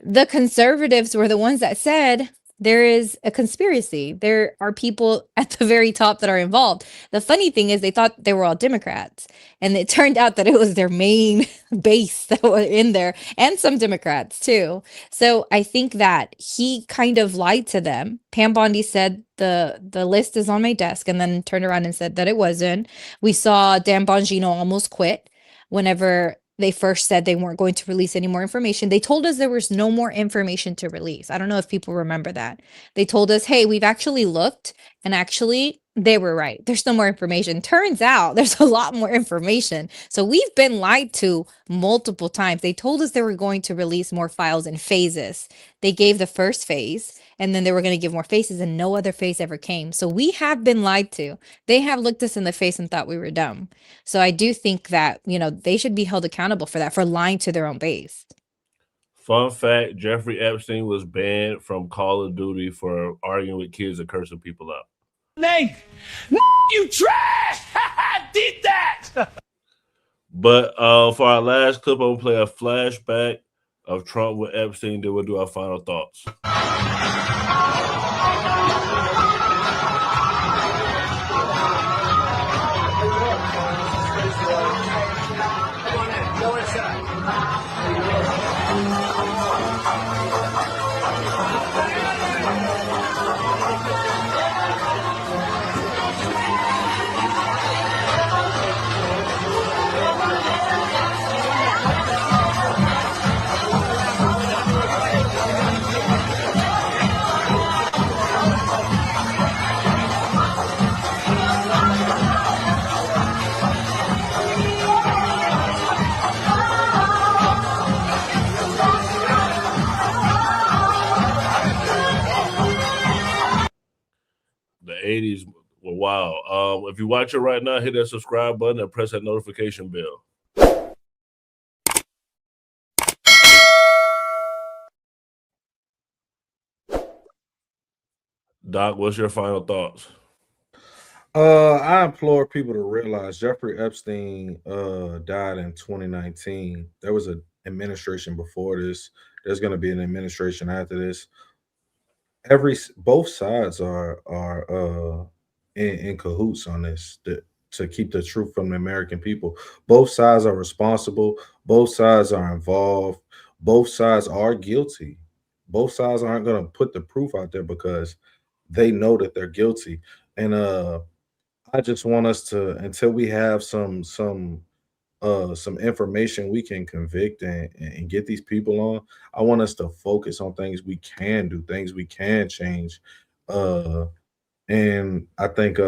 The conservatives were the ones that said there is a conspiracy. There are people at the very top that are involved. The funny thing is they thought they were all Democrats, and it turned out that it was their main base that were in there, and some Democrats too. So I think that he kind of lied to them. Pam Bondi said the list is on my desk, and then turned around and said that it wasn't. We saw Dan Bongino almost quit whenever they first said they weren't going to release any more information. They told us there was no more information to release. I don't know if people remember that. They told us, "Hey, we've actually looked, and actually they were right. There's no more information." Turns out there's a lot more information. So we've been lied to multiple times. They told us they were going to release more files in phases. They gave the first phase, and then they were going to give more phases, and no other phase ever came. So we have been lied to. They have looked us in the face and thought we were dumb. So I do think that, they should be held accountable for that, for lying to their own base. Fun fact, Jeffrey Epstein was banned from Call of Duty for arguing with kids and cursing people out. Name, you trash! I did that! But for our last clip, I'm going to play a flashback of Trump with Epstein. Then we'll do our final thoughts. The 80s were wild. If you're watching right now, hit that subscribe button and press that notification bell. Doc, what's your final thoughts? I implore people to realize Jeffrey Epstein died in 2019. There was an administration before this. There's going to be an administration after this. Both sides are in cahoots on this to keep the truth from the American people. Both sides are responsible. Both sides are involved. Both sides are guilty. Both sides aren't going to put the proof out there because they know that they're guilty. And I just want us to, until we have some information we can convict and get these people on, I want us to focus on things we can do, things we can change. And I think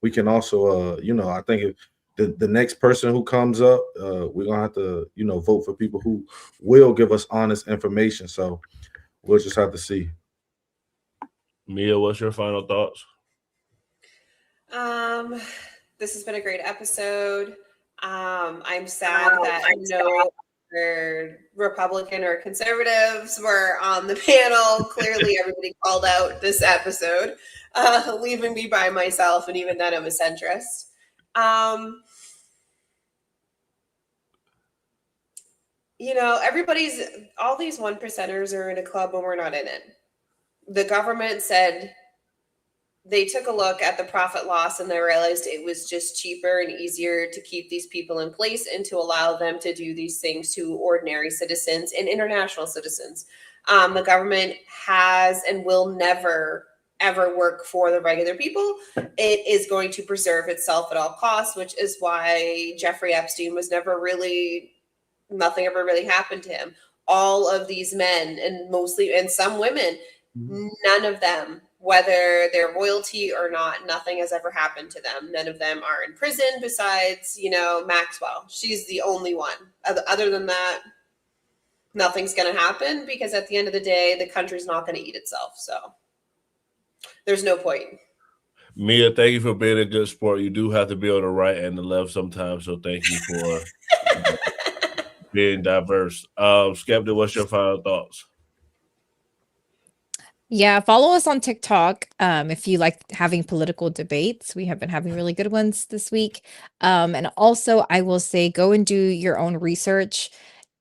we can also I think the next person who comes up, we're gonna have to, vote for people who will give us honest information. So we'll just have to see. Mia, what's your final thoughts? This has been a great episode. I'm sad that no Republican or conservatives were on the panel. Clearly, everybody called out this episode, leaving me by myself, and even then, I'm a centrist. All these 1%ers are in a club and we're not in it. The government said they took a look at the profit loss and they realized it was just cheaper and easier to keep these people in place and to allow them to do these things to ordinary citizens and international citizens. The government has and will never, ever work for the regular people. It is going to preserve itself at all costs, which is why Jeffrey Epstein was nothing ever really happened to him. All of these men and some women, none of them, whether they're royalty or not, nothing has ever happened to them. None of them are in prison besides, Maxwell. She's the only one. Other than that, nothing's going to happen because at the end of the day, the country's not going to eat itself. So there's no point. Mia, thank you for being a good sport. You do have to be on the right and the left sometimes. So thank you for being diverse. Skeptic, what's your final thoughts? Yeah, follow us on TikTok if you like having political debates. We have been having really good ones this week. And also, I will say, go and do your own research.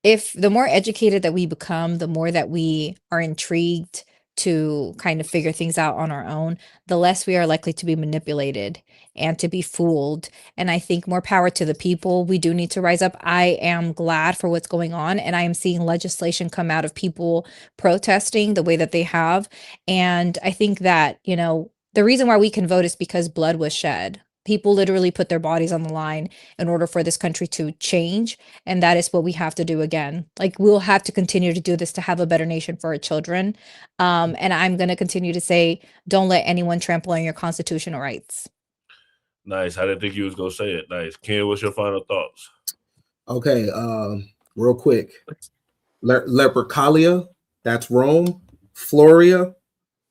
If the more educated that we become, the more that we are intrigued to kind of figure things out on our own, the less we are likely to be manipulated and to be fooled. And I think more power to the people. We do need to rise up. I am glad for what's going on. And I am seeing legislation come out of people protesting the way that they have. And I think that, the reason why we can vote is because blood was shed. People literally put their bodies on the line in order for this country to change. And that is what we have to do again. Like, we'll have to continue to do this to have a better nation for our children. And I'm going to continue to say, don't let anyone trample on your constitutional rights. Nice. I didn't think you was going to say it. Nice. Ken, what's your final thoughts? Okay, real quick. Lepercalia, that's Rome. Floria,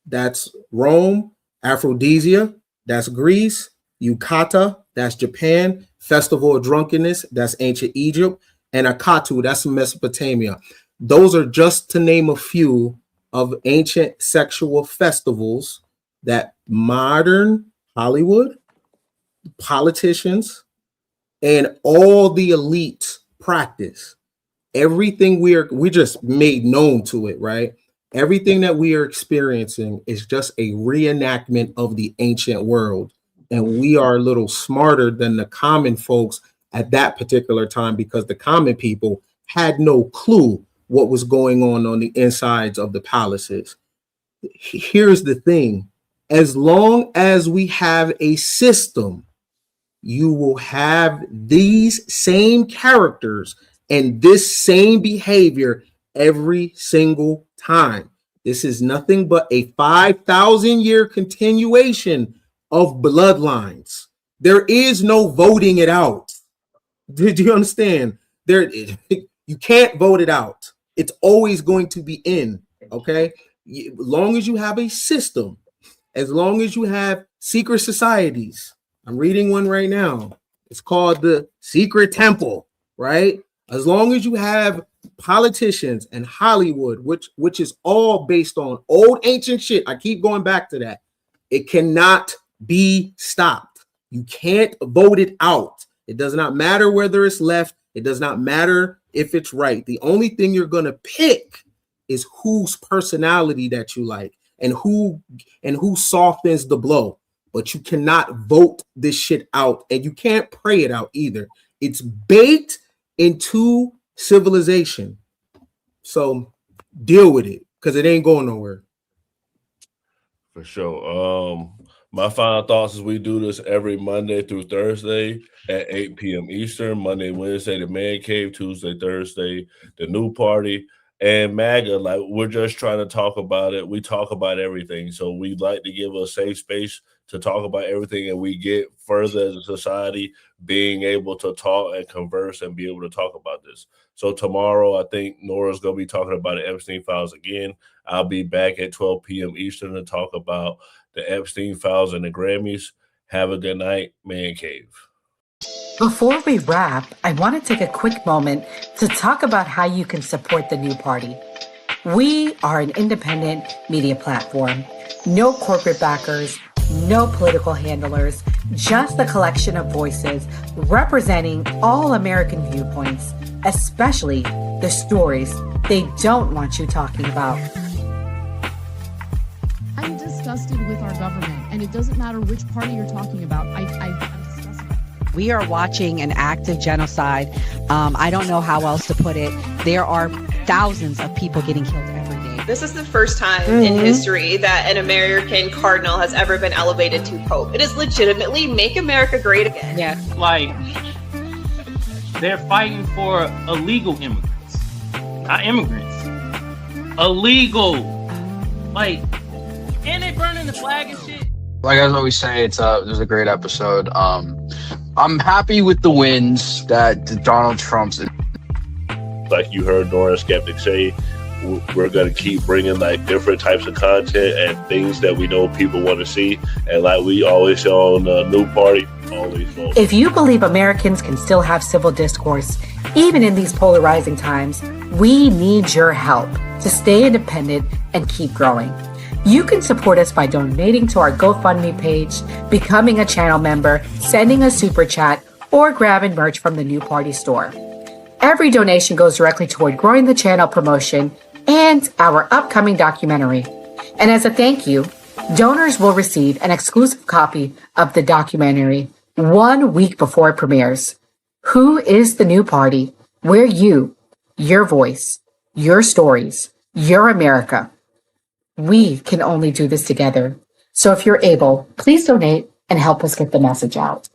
that's Rome. Aphrodisia, that's Greece. Yukata, that's Japan. Festival of Drunkenness, that's ancient Egypt. And Akatu, that's Mesopotamia. Those are just to name a few of ancient sexual festivals that modern Hollywood, politicians, and all the elites practice. Everything we just made known to it, right? Everything that we are experiencing is just a reenactment of the ancient world. And we are a little smarter than the common folks at that particular time because the common people had no clue what was going on the insides of the palaces. Here's the thing. As long as we have a system, you will have these same characters and this same behavior every single time. This is nothing but a 5,000-year continuation of bloodlines. There is no voting it out. Did you understand? You can't vote it out. It's always going to be in, okay? As long as you have a system, as long as you have secret societies. I'm reading one right now. It's called the Secret Temple, right? As long as you have politicians and Hollywood, which is all based on old ancient shit. I keep going back to that. It cannot be stopped. You can't vote it out. It does not matter whether it's left. It does not matter if it's right. The only thing you're going to pick is whose personality that you like and who softens the blow. But you cannot vote this shit out, and you can't pray it out either. It's baked into civilization. So deal with it because it ain't going nowhere. For sure. My final thoughts is we do this every Monday through Thursday at 8 p.m. Eastern, Monday, Wednesday, the Man Cave, Tuesday, Thursday, the New Party, and MAGA. Like, we're just trying to talk about it. We talk about everything. So we'd like to give a safe space to talk about everything, and we get further as a society being able to talk and converse and be able to talk about this. So tomorrow, I think Nora's going to be talking about the Epstein files again. I'll be back at 12 p.m. Eastern to talk about the Epstein files and the Grammys. Have a good night, Man Cave. Before we wrap, I want to take a quick moment to talk about how you can support the new party. We are an independent media platform. No corporate backers, no political handlers, just a collection of voices representing all American viewpoints, especially the stories they don't want you talking about. I'm disgusted with our government, and it doesn't matter which party you're talking about. I'm disgusted. We are watching an active genocide. I don't know how else to put it. There are thousands of people getting killed every day. This is the first time in history that an American cardinal has ever been elevated to pope. It is legitimately make America great again. Yeah. Like, they're fighting for illegal immigrants, not immigrants. Illegal. Like, and they burning the flag and shit. Like I always say, it was a great episode. I'm happy with the wins that Donald Trump's. Like you heard Nora Skeptic say, we're going to keep bringing like different types of content and things that we know people want to see. And like we always say on the New Party, always vote. If you believe Americans can still have civil discourse, even in these polarizing times, we need your help to stay independent and keep growing. You can support us by donating to our GoFundMe page, becoming a channel member, sending a super chat, or grabbing merch from the New Party store. Every donation goes directly toward growing the channel promotion and our upcoming documentary. And as a thank you, donors will receive an exclusive copy of the documentary 1 week before it premieres. Who is the New Party? We're you, your voice, your stories, your America. We can only do this together. So if you're able, please donate and help us get the message out.